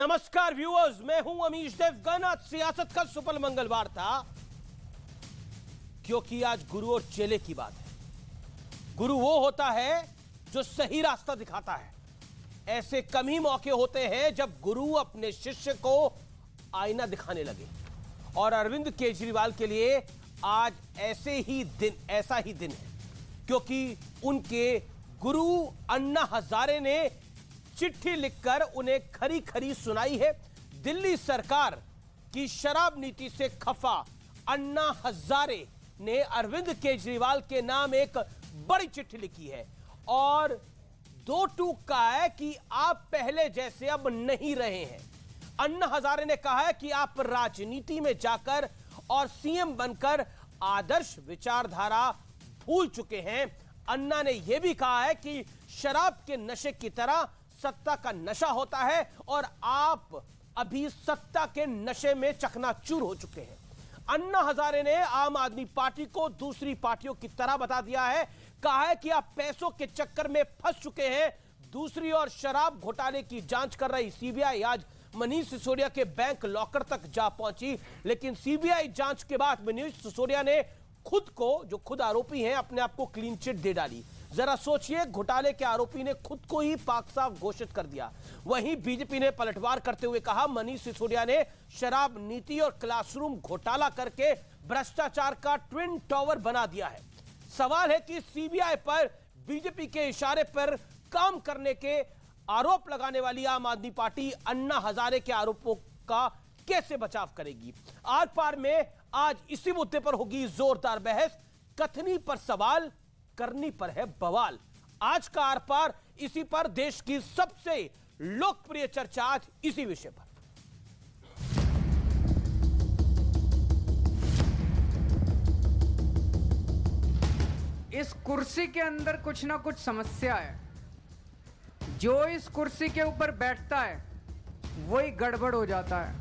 नमस्कार व्यूअर्स, मैं हूं अमीश देवगन। आज सियासत का सुपर मंगलवार था क्योंकि आज गुरु और चेले की बात है। गुरु वो होता है जो सही रास्ता दिखाता है। ऐसे कम ही मौके होते हैं जब गुरु अपने शिष्य को आईना दिखाने लगे, और अरविंद केजरीवाल के लिए आज ऐसा ही दिन है क्योंकि उनके गुरु अन्ना हजारे ने चिट्ठी लिखकर उन्हें खरी खरी सुनाई है। दिल्ली सरकार की शराब नीति से खफा अन्ना हजारे ने अरविंद केजरीवाल के नाम एक बड़ी चिट्ठी लिखी है और दो टूक कहा है कि आप पहले जैसे अब नहीं रहे हैं। अन्ना हजारे ने कहा है कि आप राजनीति में जाकर और सीएम बनकर आदर्श विचारधारा भूल चुके हैं। अन्ना ने यह भी कहा है कि शराब के नशे की तरह सत्ता का नशा होता है और आप अभी सत्ता के नशे में चकनाचूर हो चुके हैं। अन्ना हजारे ने आम आदमी पार्टी को दूसरी पार्टियों की तरह बता दिया है। कहा है कि आप पैसों के चक्कर में फंस चुके हैं। दूसरी ओर शराब घोटाले की जांच कर रही सीबीआई आज मनीष सिसोदिया के बैंक लॉकर तक जा पहुंची, लेकिन सीबीआई जांच के बाद मनीष सिसोदिया ने खुद आरोपी हैं, अपने आप को क्लीन चिट दे डाली। जरा सोचिए, घोटाले के आरोपी ने खुद को ही पाक साफ घोषित कर दिया। वहीं बीजेपी ने पलटवार करते हुए कहा मनीष सिसोदिया ने शराब नीति और क्लासरूम घोटाला करके भ्रष्टाचार का ट्विन टावर बना दिया है। सवाल है कि सीबीआई पर बीजेपी के इशारे पर काम करने के आरोप लगाने वाली आम आदमी पार्टी अन्ना हजारे के आरोपों का कैसे बचाव करेगी। आर पार में आज इसी मुद्दे पर होगी जोरदार बहस। कथनी पर सवाल, करनी पर है बवाल। आज का आर पार इसी पर, देश की सबसे लोकप्रिय चर्चा आज इसी विषय पर। इस कुर्सी के अंदर कुछ ना कुछ समस्या है। जो इस कुर्सी के ऊपर बैठता है वही गड़बड़ हो जाता है।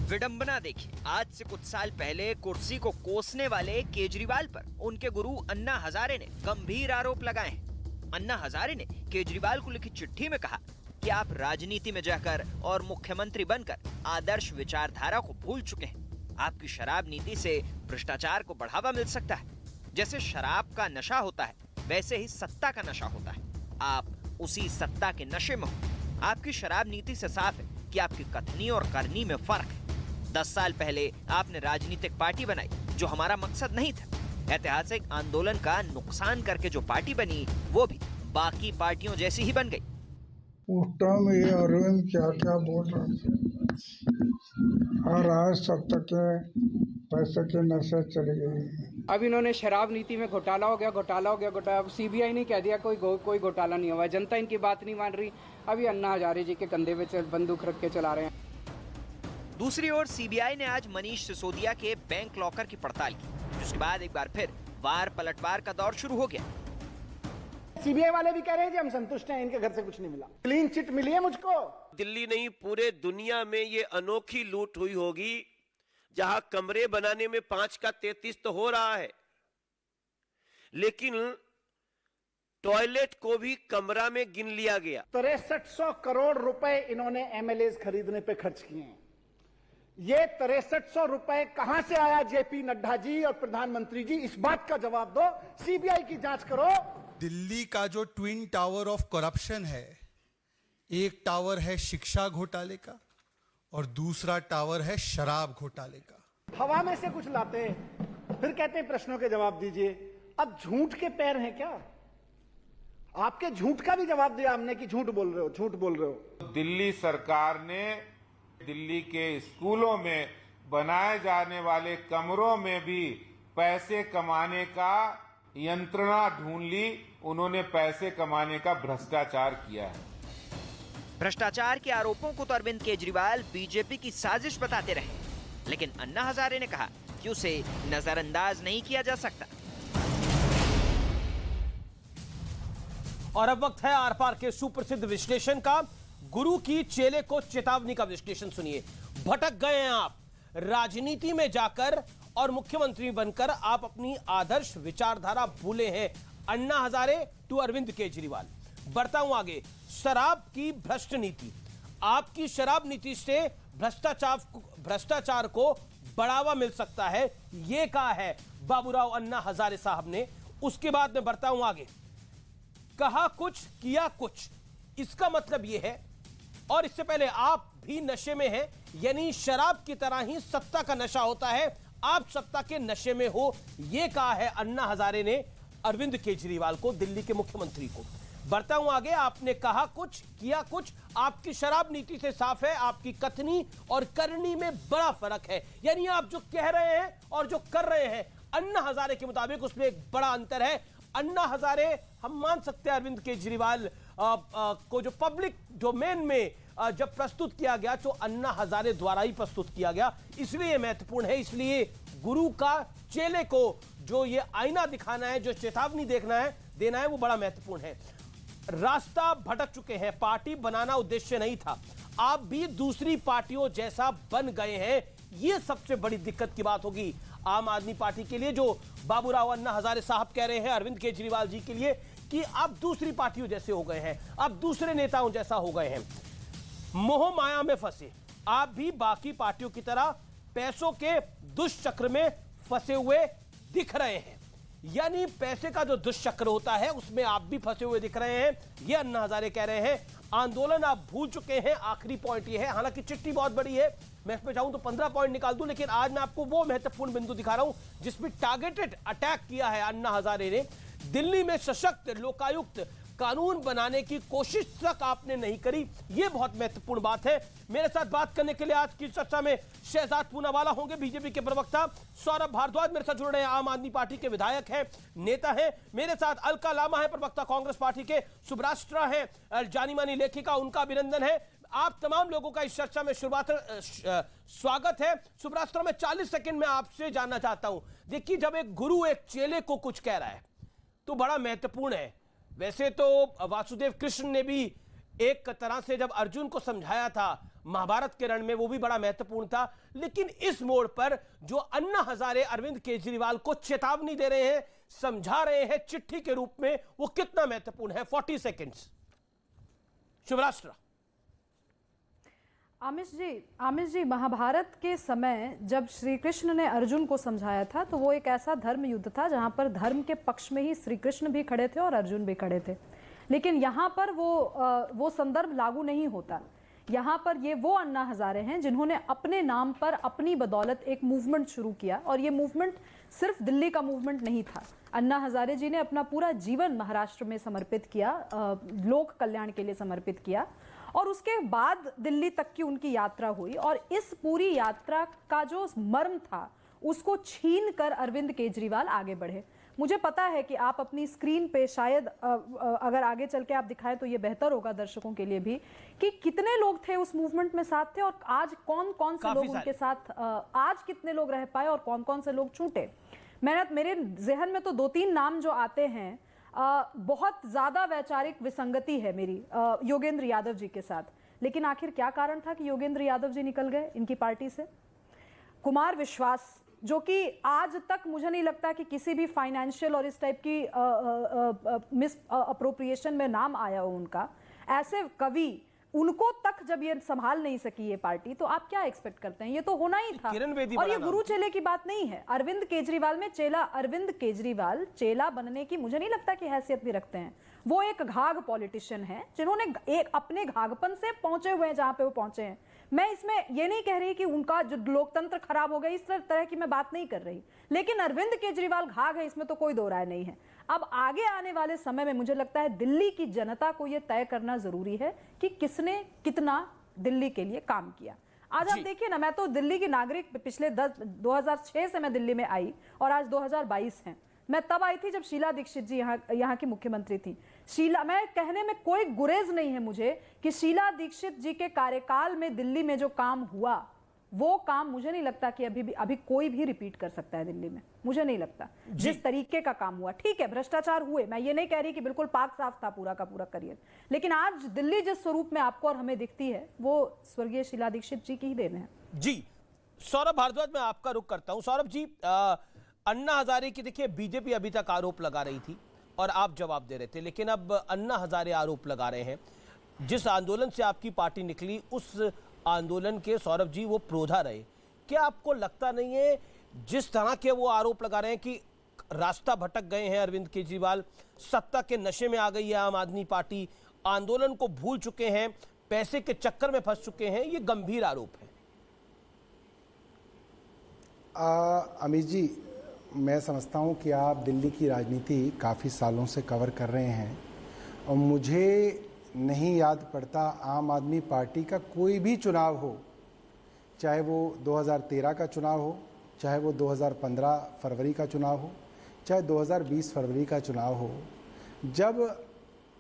विडंबना देखिए, आज से कुछ साल पहले कुर्सी को कोसने वाले केजरीवाल पर उनके गुरु अन्ना हजारे ने गंभीर आरोप लगाए हैं। अन्ना हजारे ने केजरीवाल को लिखी चिट्ठी में कहा कि आप राजनीति में जाकर और मुख्यमंत्री बनकर आदर्श विचारधारा को भूल चुके हैं। आपकी शराब नीति से भ्रष्टाचार को बढ़ावा मिल सकता है। जैसे शराब का नशा होता है, वैसे ही सत्ता का नशा होता है। आप उसी सत्ता के नशे में हो। आपकी शराब नीति से साफ है कि आपकी कथनी और करनी में फर्क है। 10 साल पहले आपने राजनीतिक पार्टी बनाई जो हमारा मकसद नहीं था। ऐतिहासिक आंदोलन का नुकसान करके जो पार्टी बनी वो भी बाकी पार्टियों जैसी ही बन गई। उस टाइम ये अरविंद क्या क्या बोल रहे थे, और आज सत्ता के पैसे के नशे चले गए। अब इन्होंने शराब नीति में घोटाला हो गया। अब सीबीआई ने कह दिया कोई घोटाला नहीं हुआ। जनता इनकी बात नहीं मान रही। अभी अन्ना हजारे जी के कंधे पे बंदूक रख के चला रहे हैं। दूसरी ओर सीबीआई ने आज मनीष सिसोदिया के बैंक लॉकर की पड़ताल की, जिसके बाद एक बार फिर वार पलटवार का दौर शुरू हो गया। सीबीआई वाले भी कह रहे हैं कि हम संतुष्ट हैं, इनके घर से कुछ नहीं मिला, क्लीन चिट मिली है मुझको। दिल्ली नहीं, पूरे दुनिया में ये अनोखी लूट हुई होगी जहां कमरे बनाने में 5 का 33 तो हो रहा है, लेकिन टॉयलेट को भी कमरा में गिन लिया गया। 6300 करोड़ रुपए इन्होंने एमएलए खरीदने पे खर्च किए हैं। ये 6300 रुपए कहां से आया? जेपी नड्डा जी और प्रधानमंत्री जी, इस बात का जवाब दो। सीबीआई की जांच करो। दिल्ली का जो ट्विन टावर ऑफ करप्शन है, एक टावर है शिक्षा घोटाले का और दूसरा टावर है शराब घोटाले का। हवा में से कुछ लाते हैं, फिर कहते हैं प्रश्नों के जवाब दीजिए। अब झूठ के पैर हैं क्या? आपके झूठ का भी जवाब दिया हमने कि झूठ बोल रहे हो। दिल्ली सरकार ने दिल्ली के स्कूलों में बनाए जाने वाले कमरों में भी पैसे कमाने का यंत्रणा ढूंढ ली। उन्होंने पैसे कमाने का भ्रष्टाचार किया है। भ्रष्टाचार के आरोपों को तो अरविंद केजरीवाल बीजेपी की साजिश बताते रहे, लेकिन अन्ना हजारे ने कहा कि उसे नजरअंदाज नहीं किया जा सकता। और अब वक्त है आर पार के सुप्रसिद्ध विश्लेषण का। गुरु की चेले को चेतावनी का विश्लेषण सुनिए। भटक गए हैं आप, राजनीति में जाकर और मुख्यमंत्री बनकर आप अपनी आदर्श विचारधारा भूले हैं। अन्ना हजारे टू अरविंद केजरीवाल। बढ़ता हूं आगे। शराब की भ्रष्ट नीति, आपकी शराब नीति से भ्रष्टाचार को बढ़ावा मिल सकता है, यह कहा है बाबूराव अन्ना हजारे साहब ने। उसके बाद में बढ़ता हूं आगे, कहा कुछ किया कुछ, इसका मतलब यह है, और इससे पहले आप भी नशे में हैं, यानी शराब की तरह ही सत्ता का नशा होता है, आप सत्ता के नशे में हो, यह कहा है अन्ना हजारे ने अरविंद केजरीवाल को, दिल्ली के मुख्यमंत्री को। बढ़ता हूं आगे, आपने कहा कुछ किया कुछ, आपकी शराब नीति से साफ है आपकी कथनी और करनी में बड़ा फर्क है, यानी आप जो कह रहे हैं और जो कर रहे हैं अन्ना हजारे के मुताबिक उसमें एक बड़ा अंतर है। अन्ना हजारे, हम मान सकते हैं अरविंद केजरीवाल को जो पब्लिक डोमेन में जब प्रस्तुत किया गया तो अन्ना हजारे द्वारा ही प्रस्तुत किया गया, इसलिए महत्वपूर्ण है। इसलिए गुरु का चेले को जो ये आईना दिखाना है, जो चेतावनी देना है वो बड़ा महत्वपूर्ण है। रास्ता भटक चुके हैं, पार्टी बनाना उद्देश्य नहीं था, आप भी दूसरी पार्टियों जैसा बन गए हैं, ये सबसे बड़ी दिक्कत की बात होगी आम आदमी पार्टी के लिए, जो बाबूराव अन्ना हजारे साहब कह रहे हैं अरविंद केजरीवाल जी के लिए कि आप दूसरी पार्टियों जैसे हो गए हैं, आप दूसरे नेताओं जैसा हो गए हैं, मोह माया में फंसे, आप भी बाकी पार्टियों की तरह पैसों के दुष्चक्र में फंसे हुए दिख रहे हैं, यानी पैसे का जो दुष्चक्र होता है उसमें आप भी फंसे हुए दिख रहे हैं, ये अन्ना हजारे कह रहे हैं। आंदोलन आप भूल चुके हैं, आखिरी पॉइंट ये है, हालांकि चिट्ठी बहुत बड़ी है, मैं इसमें चाहूं तो 15 पॉइंट निकाल दूं, लेकिन आज मैं आपको वो महत्वपूर्ण बिंदु दिखा रहा हूं जिसमें टारगेटेड अटैक किया है अन्ना हजारे ने। दिल्ली में सशक्त लोकायुक्त कानून बनाने की कोशिश तक आपने नहीं करी, यह बहुत महत्वपूर्ण बात है। मेरे साथ बात करने के लिए आज की चर्चा में शहजाद पूनावाला होंगे, बीजेपी के प्रवक्ता, सौरभ भारद्वाज मेरे साथ जुड़ रहे हैं, आम आदमी पार्टी के विधायक हैं, नेता हैं, मेरे साथ अलका लामा है, प्रवक्ता कांग्रेस पार्टी के, सुब्राष्ट्रा है, जानी मानी लेखिका, उनका अभिनंदन है। आप तमाम लोगों का इस चर्चा में स्वागत है। सुब्राष्ट्रा, में 40 सेकंड में आपसे जानना चाहता हूं, देखिए जब एक गुरु एक चेले को कुछ कह रहा है तो बड़ा महत्वपूर्ण है। वैसे तो वासुदेव कृष्ण ने भी एक तरह से जब अर्जुन को समझाया था महाभारत के रण में, वो भी बड़ा महत्वपूर्ण था, लेकिन इस मोड़ पर जो अन्ना हजारे अरविंद केजरीवाल को चेतावनी दे रहे हैं, समझा रहे हैं चिट्ठी के रूप में, वो कितना महत्वपूर्ण है? 40 सेकंड्स। शिवराष्ट्र। आमिष जी, महाभारत के समय जब श्री कृष्ण ने अर्जुन को समझाया था तो वो एक ऐसा धर्म युद्ध था जहां पर धर्म के पक्ष में ही श्री कृष्ण भी खड़े थे और अर्जुन भी खड़े थे, लेकिन यहाँ पर वो संदर्भ लागू नहीं होता। यहाँ पर ये वो अन्ना हजारे हैं जिन्होंने अपने नाम पर अपनी बदौलत एक मूवमेंट शुरू किया, और ये मूवमेंट सिर्फ दिल्ली का मूवमेंट नहीं था। अन्ना हजारे जी ने अपना पूरा जीवन महाराष्ट्र में समर्पित किया, लोक कल्याण के लिए समर्पित किया, और उसके बाद दिल्ली तक की उनकी यात्रा हुई, और इस पूरी यात्रा का जो मर्म था उसको छीन कर अरविंद केजरीवाल आगे बढ़े। मुझे पता है कि आप अपनी स्क्रीन पे शायद अगर आगे चल के आप दिखाएं तो ये बेहतर होगा दर्शकों के लिए भी, कि कितने लोग थे उस मूवमेंट में साथ थे, और आज कौन कौन से लोग उनके साथ, आज कितने लोग रह पाए और कौन कौन से लोग छूटे। मेरे जहन में तो 2-3 नाम जो आते हैं, बहुत ज्यादा वैचारिक विसंगति है मेरी योगेंद्र यादव जी के साथ, लेकिन आखिर क्या कारण था कि योगेंद्र यादव जी निकल गए इनकी पार्टी से? कुमार विश्वास, जो कि आज तक मुझे नहीं लगता कि किसी भी फाइनेंशियल और इस टाइप की मिस अप्रोप्रिएशन में नाम आया हो उनका, ऐसे कवि, उनको तक जब ये संभाल नहीं सकी ये पार्टी, तो आप क्या एक्सपेक्ट करते हैं? ये तो होना ही था। और ये गुरु चेले की बात नहीं है। अरविंद केजरीवाल में चेला, अरविंद केजरीवाल चेला बनने की मुझे नहीं लगता कि हैसियत भी रखते हैं। वो एक घाघ पॉलिटिशियन है जिन्होंने एक अपने घाघपन से पहुंचे हुए हैं जहां पे वो पहुंचे हैं। मैं इसमें ये नहीं कह रही कि उनका जो लोकतंत्र खराब हो गया, इस तरह की मैं बात नहीं कर रही, लेकिन अरविंद केजरीवाल घाघ है, इसमें तो कोई दो राय नहीं है। अब आगे आने वाले समय में मुझे लगता है दिल्ली की जनता को यह तय करना जरूरी है कि किसने कितना दिल्ली के लिए काम किया। आज आप देखिए ना, मैं तो दिल्ली की नागरिक, पिछले 2006 से मैं दिल्ली में आई और आज 2022 है। मैं तब आई थी जब शीला दीक्षित जी यहाँ की मुख्यमंत्री थी। मैं कहने में कोई गुरेज नहीं है मुझे कि शीला दीक्षित जी के कार्यकाल में दिल्ली में जो काम हुआ, वो काम मुझे नहीं लगता कि अभी कोई भी रिपीट कर सकता है दिल्ली में। मुझे नहीं लगता जिस तरीके का काम हुआ। ठीक है, भ्रष्टाचार हुए, मैं ये नहीं कह रही कि बिल्कुल पाक साफ था पूरा का पूरा करियर, लेकिन आज दिल्ली जिस स्वरूप में आपको और हमें दिखती है वो स्वर्गीय शीला दीक्षित जी की ही देन है। जी, सौरभ भारद्वाज, मैं आपका रुख करता हूं। सौरभ जी, अन्ना हजारे की देखिए बीजेपी अभी तक आरोप लगा रही थी और आप जवाब दे रहे थे, लेकिन अब अन्ना हजारे आरोप लगा रहे हैं। जिस आंदोलन से आपकी पार्टी निकली उस आंदोलन के सौरभ जी वो प्रोधा रहे। क्या आपको लगता नहीं है जिस तरह के वो आरोप लगा रहे हैं कि रास्ता भटक गए हैं अरविंद केजरीवाल, सत्ता के नशे में आ गई है आम आदमी पार्टी, आंदोलन को भूल चुके हैं, पैसे के चक्कर में फंस चुके हैं, ये गंभीर आरोप है? अमित जी, मैं समझता हूं कि आप दिल्ली की राजनीति काफ़ी सालों से कवर कर रहे हैं और मुझे नहीं याद पड़ता आम आदमी पार्टी का कोई भी चुनाव हो, चाहे वो 2013 का चुनाव हो, चाहे वो 2015 फरवरी का चुनाव हो, चाहे 2020 फरवरी का चुनाव हो, जब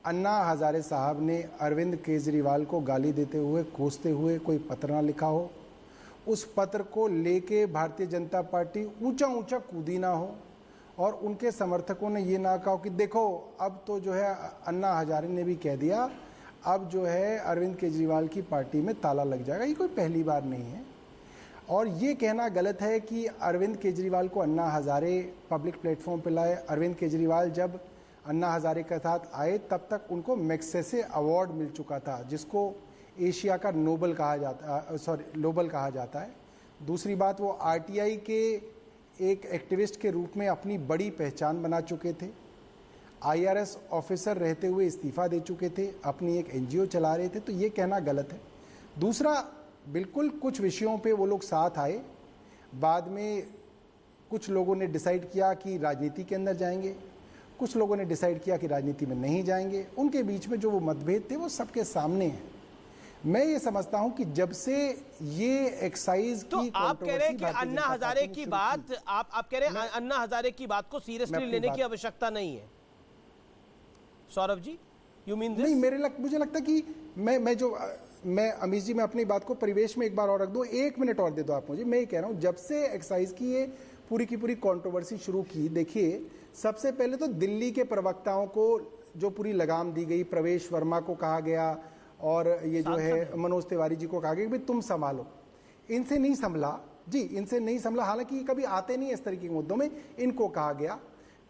अन्ना हजारे साहब ने अरविंद केजरीवाल को गाली देते हुए, कोसते हुए कोई पत्र ना लिखा हो, उस पत्र को लेके भारतीय जनता पार्टी ऊंचा ऊंचा कूदी ना हो और उनके समर्थकों ने ये ना कहा कि देखो अब तो जो है अन्ना हजारे ने भी कह दिया, अब जो है अरविंद केजरीवाल की पार्टी में ताला लग जाएगा। ये कोई पहली बार नहीं है और ये कहना गलत है कि अरविंद केजरीवाल को अन्ना हजारे पब्लिक प्लेटफॉर्म पे लाए। अरविंद केजरीवाल जब अन्ना हजारे के साथ आए तब तक उनको मैग्सेसे अवार्ड मिल चुका था, जिसको एशिया का नोबल कहा जाता, नोबल कहा जाता है। दूसरी बात, वो आरटीआई के एक एक्टिविस्ट के रूप में अपनी बड़ी पहचान बना चुके थे, आईआरएस ऑफिसर रहते हुए इस्तीफा दे चुके थे, अपनी एक एनजीओ चला रहे थे, तो ये कहना गलत है। दूसरा, बिल्कुल कुछ विषयों पे वो लोग साथ आए, बाद में कुछ लोगों ने डिसाइड किया कि राजनीति के अंदर जाएंगे, कुछ लोगों ने डिसाइड किया कि राजनीति में नहीं जाएंगे। उनके बीच में जो वो मतभेद थे वो सबके सामने हैं। मैं ये समझता हूं कि जब से ये एक्साइज तो की आप कह रहे हैं कि अन्ना हजारे की बात, आप कह रहे हैं अन्ना हजारे की बात को सीरियसली लेने की आवश्यकता नहीं है, Saurabh ji, you mean this? नहीं, मुझे लगता कि मैं अमीश जी, मैं अपनी बात को परिवेश में एक बार और रख दूं, 1 मिनट और दे दो आप मुझे। मैं ये कह रहा हूं, जब से एक्साइज की ये पूरी की पूरी कंट्रोवर्सी शुरू की, देखिए सबसे पहले तो दिल्ली के प्रवक्ताओं को जो पूरी लगाम दी गई, प्रवेश वर्मा को कहा गया और ये जो है मनोज तिवारी जी को कहा गया कि भाई तुम संभालो, इनसे नहीं संभला जी, इनसे नहीं संभला। हालांकि कभी आते नहीं इस तरीके के मुद्दों में, इनको कहा गया।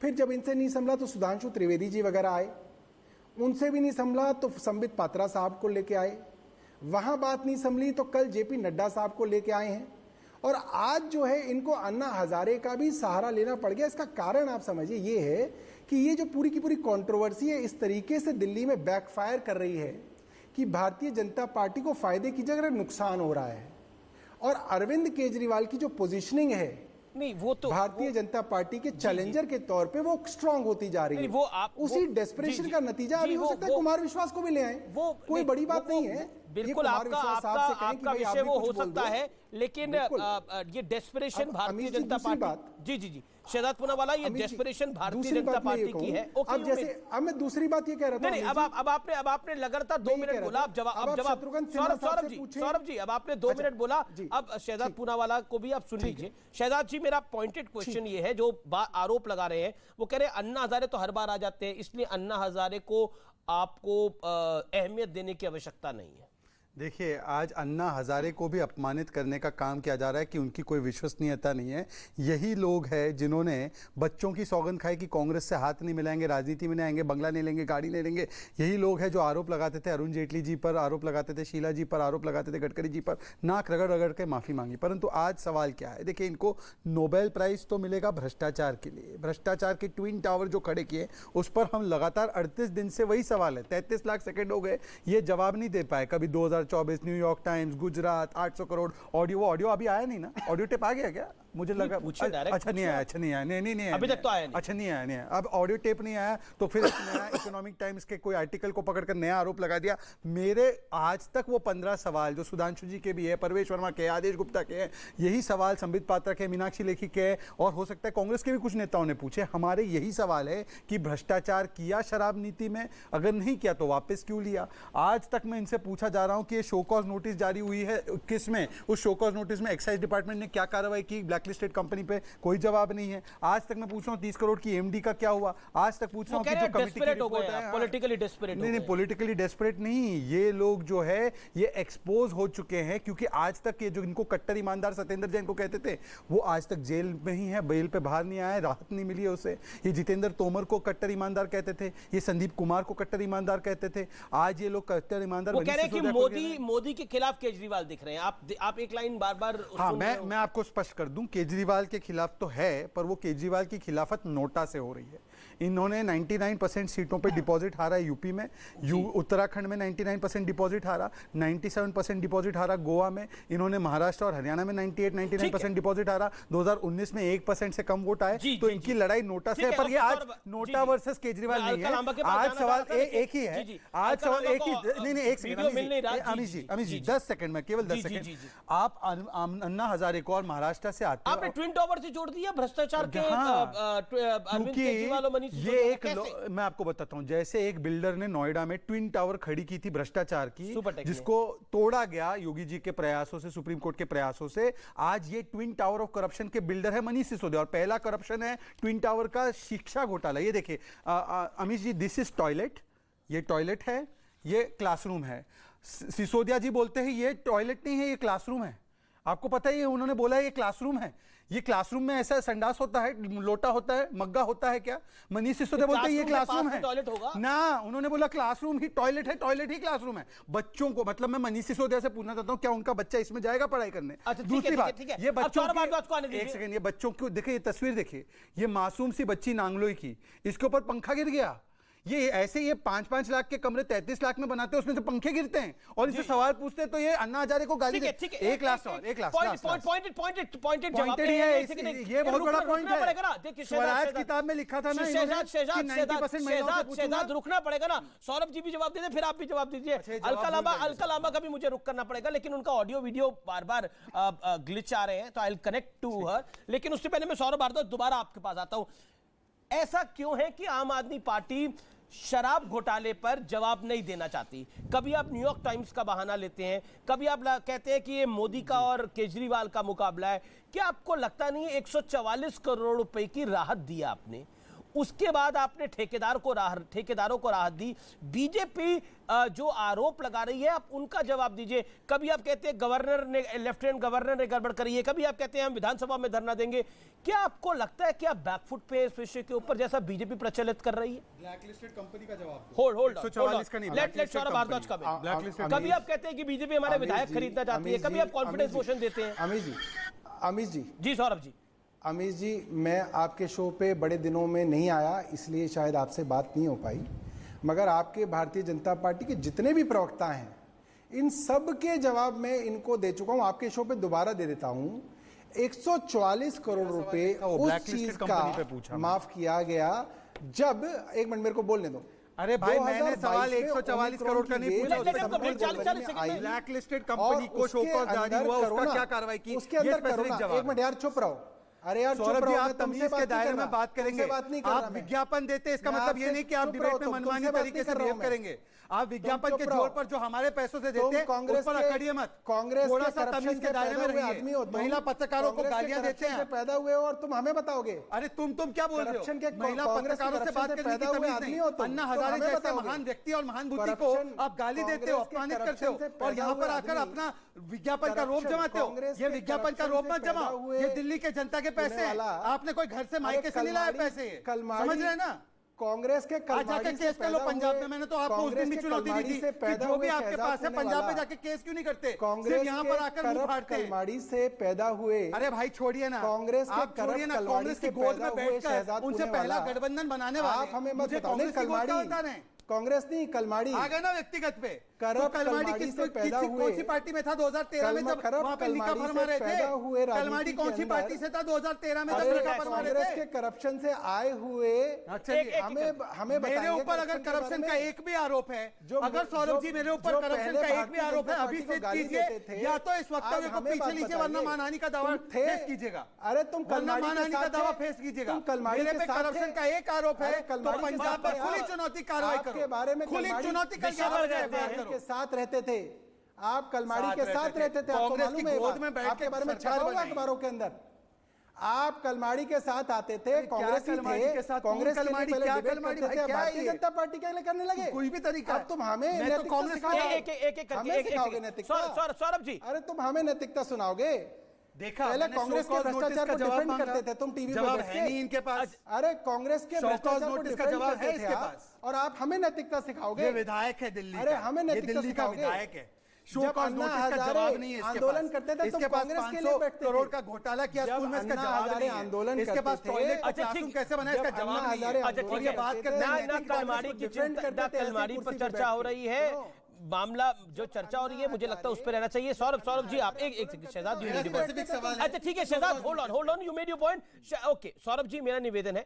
फिर जब इनसे नहीं संभला तो सुधांशु त्रिवेदी जी वगैरह आए, उनसे भी नहीं संभला तो संबित पात्रा साहब को लेके आए, वहां बात नहीं संभली तो कल जेपी नड्डा साहब को लेके आए हैं और आज जो है इनको अन्ना हजारे का भी सहारा लेना पड़ गया। इसका कारण आप समझिए ये है कि ये जो पूरी की पूरी कंट्रोवर्सी है इस तरीके से दिल्ली में बैकफायर कर रही है कि भारतीय जनता पार्टी को फायदे की जगह नुकसान हो रहा है और अरविंद केजरीवाल की जो पोजीशनिंग है नहीं, वो तो भारतीय जनता पार्टी के चैलेंजर के तौर पे वो स्ट्रांग होती जा रही है। वो आप उसी डेस्परेशन का नतीजा अभी हो सकता है कुमार विश्वास को भी ले आए, वो कोई बड़ी बात नहीं है। बिल्कुल आपका विषय वो हो सकता है, लेकिन ये डेस्परेशन भारतीय जनता पार्टी, जी शहजाद पूनावाला, ये डेस्परेशन भारतीय जनता पार्टी की है। अब जैसे अब मैं दूसरी बात ये कह रहा था, नहीं, अब आपने लगातार 2 मिनट बोला, अब जवाब सौरभ जी अब आपने 2 मिनट बोला, अब शहजाद पूनावाला को भी आप सुन लीजिए। शहजाद जी, मेरा पॉइंटेड क्वेश्चन ये है, जो आरोप लगा रहे हैं वो कह रहे हैं अन्ना हजारे तो हर बार आ जाते हैं, इसलिए अन्ना हजारे को आपको अहमियत देने की आवश्यकता नहीं है। देखिए, आज अन्ना हजारे को भी अपमानित करने का काम किया जा रहा है कि उनकी कोई विश्वसनीयता नहीं है। यही लोग हैं जिन्होंने बच्चों की सौगंध खाई कि कांग्रेस से हाथ नहीं मिलाएंगे, राजनीति में नहीं आएंगे, बंगला नहीं लेंगे, गाड़ी नहीं लेंगे। यही लोग हैं जो आरोप लगाते थे अरुण जेटली जी पर, आरोप लगाते थे शीला जी पर, आरोप लगाते थे गडकरी जी पर, नाक रगड़ रगड़ के माफी मांगी। परंतु आज सवाल क्या है, देखिए, इनको नोबेल प्राइज तो मिलेगा भ्रष्टाचार के लिए। भ्रष्टाचार के ट्विन टावर जो खड़े किए उस पर हम लगातार 38 दिन से वही सवाल है, 33 लाख सेकंड हो गए, ये जवाब नहीं दे पाए। कभी 2024 New York times, Gujarat, 800 crore audio अभी आया नहीं ना, ऑडियो टेप आ गया क्या? मुझे लगा अच्छा नहीं आया, नहीं अभी तक तो आया नहीं, अच्छा नहीं आया। अब ऑडियो टेप नहीं आया तो फिर नया इकोनॉमिक टाइम्स के कोई आर्टिकल को पकड़कर नया आरोप लगा दिया। मेरे आज तक वो 15 सवाल जो सुधांशु जी के भी है, परवेश वर्मा के, आदेश गुप्ता के हैं, यही सवाल संबित पात्रा के, मीनाक्षी लेखी के, और हो सकता है कांग्रेस के भी कुछ नेताओं ने पूछे। हमारे यही सवाल है कि भ्रष्टाचार किया शराब नीति में, अगर नहीं किया तो वापस क्यों लिया? आज तक मैं इनसे पूछा जा रहा हूं कि ये शो कॉज नोटिस जारी हुई है किस में, उस शो कॉज नोटिस में एक्साइज डिपार्टमेंट ने क्या कार्रवाई की, ब्लैक लिस्टेड कंपनी पे कोई जवाब नहीं है। आज तक मैं पूछ रहा हूँ 30 करोड़ की एमडी का क्या हुआ, आज तक पूछ रहा हूँ कि जो कमिटी की रिपोर्ट है, पॉलिटिकली डेस्परेट नहीं पॉलिटिकली डेस्परेट नहीं, ये लोग जो है ये एक्सपोज हो चुके हैं, क्योंकि आज तक ये जो इनको कट्टर ईमानदार सत्येंद्र जैन को कहते थे वो आज तक जेल में ही है, बेल पे बाहर नहीं आया, राहत नहीं मिली है उसे। ये जितेंद्र तोमर को कट्टर ईमानदार कहते थे, ये संदीप कुमार को कट्टर ईमानदार कहते थे, आज ये लोग कट्टर ईमानदार वो कह रहे हैं कि मोदी के खिलाफ केजरीवाल दिख रहे हैं। आप एक लाइन बार-बार हाँ, मैं आपको स्पष्ट कर दूं, केजरीवाल के खिलाफ तो है, पर वो केजरीवाल की खिलाफत नोटा से हो रही है। इन्होंने 99% सीटों पे डिपॉजिट हारा यूपी में, उत्तराखंड में 99% डिपॉजिट हारा, 97% डिपॉजिट हारा गोवा में, इन्होंने महाराष्ट्र और हरियाणा में 99% डिपॉजिट हारा, 2019 में 1% से कम वोट आए। तो इनकी लड़ाई नोटा से है, पर ये आज नोटा वर्सेस केजरीवाल नहीं है। आज सवाल एक ही है, आज सवाल एक ही, नहीं एक सेकंड अमित जी 10 सेकंड में, केवल 10 सेकंड। आप अन्ना हजारे को और महाराष्ट्र से आते हैं, आपने ट्विन टावर से जोड़ दिया भ्रष्टाचार के अरविंद केजरीवाल और मनीष ये एक मैं आपको बताता हूं, जैसे एक बिल्डर ने नोएडा में ट्विन टावर खड़ी की थी भ्रष्टाचार की, जिसको तोड़ा गया योगी जी के प्रयासों से, सुप्रीम कोर्ट के प्रयासों से। आज ये ट्विन टावर ऑफ करप्शन के बिल्डर है मनीष सिसोदिया, और पहला करप्शन है ट्विन टावर का शिक्षा घोटाला। ये देखिए Amit ji, this is toilet, ये टॉयलेट है, ये क्लासरूम है। सिसोदिया जी बोलते हैं ये टॉयलेट नहीं है, ये क्लासरूम है। आपको पता है, उन्होंने बोला है ये क्लासरूम है। ये क्लासरूम में ऐसा संडास होता है, लोटा होता है, मग्गा होता है क्या? मनीष सिसोदिया बोलते हैं ये क्लासरूम है, टॉयलेट होगा ना, उन्होंने बोला क्लासरूम ही टॉयलेट है, टॉयलेट ही क्लासरूम है। बच्चों को, मतलब मैं मनीष सिसोदिया से पूछना चाहता हूं क्या उनका बच्चा इसमें जाएगा पढ़ाई करने? दूसरी बात, ये बच्चों एक सेकंड, ये बच्चों को देखिए, ये तस्वीर देखिए, ये मासूम सी बच्ची नांगलोई की, इसके ऊपर पंखा गिर गया। ये ऐसे ये 5-5 लाख के कमरे 33 लाख में बनाते हैं, उसमें से पंखे गिरते हैं और इसे सवाल पूछते हैं, तो ये अन्ना हजारे को गाली देते हैं। एक लास्ट सवाल, एक लास्ट पॉइंटेड है, ये बहुत बड़ा पॉइंट है। स्वराज किताब में लिखा था ना शहजाद, रुकना पड़ेगा ना। सौरभ जी भी जवाब दीजिए, फिर आप भी जवाब दीजिए। अलका लांबा का भी मुझे रुक करना पड़ेगा, लेकिन उनका ऑडियो वीडियो बार-बार ग्लिच आ रहे हैं, तो I will connect to her. लेकिन उससे पहले मैं सौरभ भारद्वाज दोबारा आपके पास आता हूं। ऐसा क्यों है कि आम आदमी पार्टी शराब घोटाले पर जवाब नहीं देना चाहती? कभी आप न्यूयॉर्क टाइम्स का बहाना लेते हैं, कभी आप कहते हैं कि ये मोदी का और केजरीवाल का मुकाबला है। क्या आपको लगता नहीं है 144 करोड़ रुपए की राहत दी आपने, उसके बाद आपने ठेकेदारों को राहत दी? बीजेपी जो आरोप लगा रही है, आप उनका जवाब दीजिए। कभी आप कहते हैं गवर्नर ने, लेफ्टिनेंट गवर्नर ने गड़बड़ करी है, कभी आप कहते हैं हम विधानसभा में धरना देंगे। क्या आपको लगता है कि आप बैकफुट पे इस विषय के ऊपर, जैसा बीजेपी प्रचलित कर रही है? ब्लैकलिस्टेड कंपनी का जवाब होल्ड लेट सौरभ भारद्वाज का भी। कभी आप कहते हैं कि बीजेपी हमारे विधायक खरीदना चाहती है, कभी आप कॉन्फिडेंस मोशन देते हैं। अमित जी सौरभ जी। अमित जी, मैं आपके शो पे बड़े दिनों में नहीं आया, इसलिए शायद आपसे बात नहीं हो पाई, मगर आपके भारतीय जनता पार्टी के जितने भी प्रवक्ता हैं, इन सब के जवाब में इनको दे चुका हूं। आपके शो पे दोबारा दे देता हूं। 144 करोड़ रुपए उस चीज का माफ किया गया जब, एक मिनट मेरे को बोलने दो। अरे भाई, मैंने सवाल 144 करोड़ का नहीं पूछा, ब्लैक लिस्टेड कंपनी को शो कॉज जारी हुआ, उसका क्या कार्रवाई की, उसके अंदर करो ना। एक मिनट यार, चुप रहो। अरे यार सौरभ जी, आप तमीज के दायरे में बात करेंगे। आप विज्ञापन देते, इसका मतलब ये नहीं कि आप डिबेट में मनमानी तरीके से बिहेव करेंगे। आप विज्ञापन के जोर पर जो हमारे पैसों से देते हैं, उस पर अकड़िए मत। कांग्रेस थोड़ा सा तमीज के दायरे में रहिए। महिला पत्रकारों को गालियां देते हैं, पैदा हुए और तुम हमें बताओगे? अरे तुम क्या बोल रहे हो? महिला पत्रकारों से बात करने की तमीज नहीं। अन्ना हजारे जैसे महान व्यक्ति और महान बुद्धि को आप गाली देते हो, अपमानित करते हो, और यहाँ पर आकर अपना विज्ञापन का रोप जमाते हो। ये विज्ञापन का रोप मत जमाओ, ये दिल्ली के जनता के पैसे हैं। आपने कोई घर से मायके से नहीं लाया पैसे, समझ रहे हैं ना? कांग्रेस के जाके केस कर लो पंजाब में। मैंने तो आपको उस दिन भी चुनौती दी थी कि जो भी आपके पास है पंजाब में जाके केस क्यों नहीं करते, सिर्फ यहाँ पर आकर मुंह फाड़ते हैं। कलमाड़ी से पैदा हुए, अरे भाई छोड़िए ना, कांग्रेस आप छोड़िए ना, कांग्रेस की गोद में बैठकर उनसे पहला गठबंधन बनाने वाले आप हमें मत कांग्रेस की गोद का बता रहे हैं। कांग्रेस नहीं, कलमाड़ी आ गए ना व्यक्तिगत पे। कलमाड़ी कौन सी पार्टी में था 2013 में जब वहां पे निकाह फरमा रहे थे? कलमाड़ी कौन सी पार्टी से था 2013 में जब निकाह फरमा रहे थे? कांग्रेस के करप्शन से आए हुए, हमें मेरे ऊपर अगर करप्शन का एक भी आरोप है, अगर सौरभ जी मेरे ऊपर करप्शन का एक भी आरोप है, अभी से कीजिए, या तो इस वक्तव्य को पीछे लीजिए, वरना मानहानि का दावा फेस कीजिएगा। अरे तुम मानहानि का दावा फेस कीजिएगा। मेरे पे करप्शन का एक आरोप है तो पंजाब पर खुली चुनौती कार्रवाई करो, बारे में खुली चुनौती के साथ रहते थे आप, कलमाड़ी के साथ रहते थे। कांग्रेस की गोद में बैठ आपके बारे में छपा हुआ अखबारों के अंदर। आप कलमाड़ी के साथ आते थे, कांग्रेस के साथ कांग्रेस के लिए पहले क्या डिबेट कलमाड़ी करते थे, भाई, क्या भारतीय है ये? जनता पार्टी के लिए करने लगे। कोई भी तरीका अब तुम हमें मैं तो नैतिकता कांग्रेस सिखाओगे। एक हमें सिखाओगे नैतिकता? सौरभ जी, अरे तुम हमें नैतिकता सुनाओगे? देखा, पहले मैंने कांग्रेस के शो कॉज भ्रष्टाचार नोटिस को का जवाब डिफेंड मांगा। करते थे तुम टीवी पे जवाब बैठ है के। नहीं इनके पास। अरे कांग्रेस के शो कॉज भ्रष्टाचार को नोटिस का डिफेंड जवाब करते है थे इसके आप, पास। और आप हमें नैतिकता सिखाओगे? ये विधायक है दिल्ली अरे का। हमें ये नैतिकता दिल्ली का सिखाओगे? विधायक है। शो जब कॉज अन्ना नोटिस का हजारे जवाब नहीं है इसके आंदोलन पास। करते थे, इसके तुम पास कांग्रेस के 500 लिए बैठते थे। करोड़ का घोटाला किया जब स्कूल में, इसका अन्ना जवाब हजारे नहीं है। आंदोलन इसके पास करते थे, टॉयलेट और जब क्लासरूम कैसे बना इसका जब जवाब अन्ना नहीं है। हजारे अच्छा ठीक है, बात करते हैं ना नैतिक कलमाड़ी की चिंता, ना कलमाड़ी पर चर्चा हो रही है, मामला जो चर्चा हो रही है मुझे लगता है उस पर रहना चाहिए। सौरभ जी आप एक second, Shahzad you made your point. अच्छा ठीक है Shahzad, hold on, you made your point. Okay Saurabh ji, मेरा निवेदन है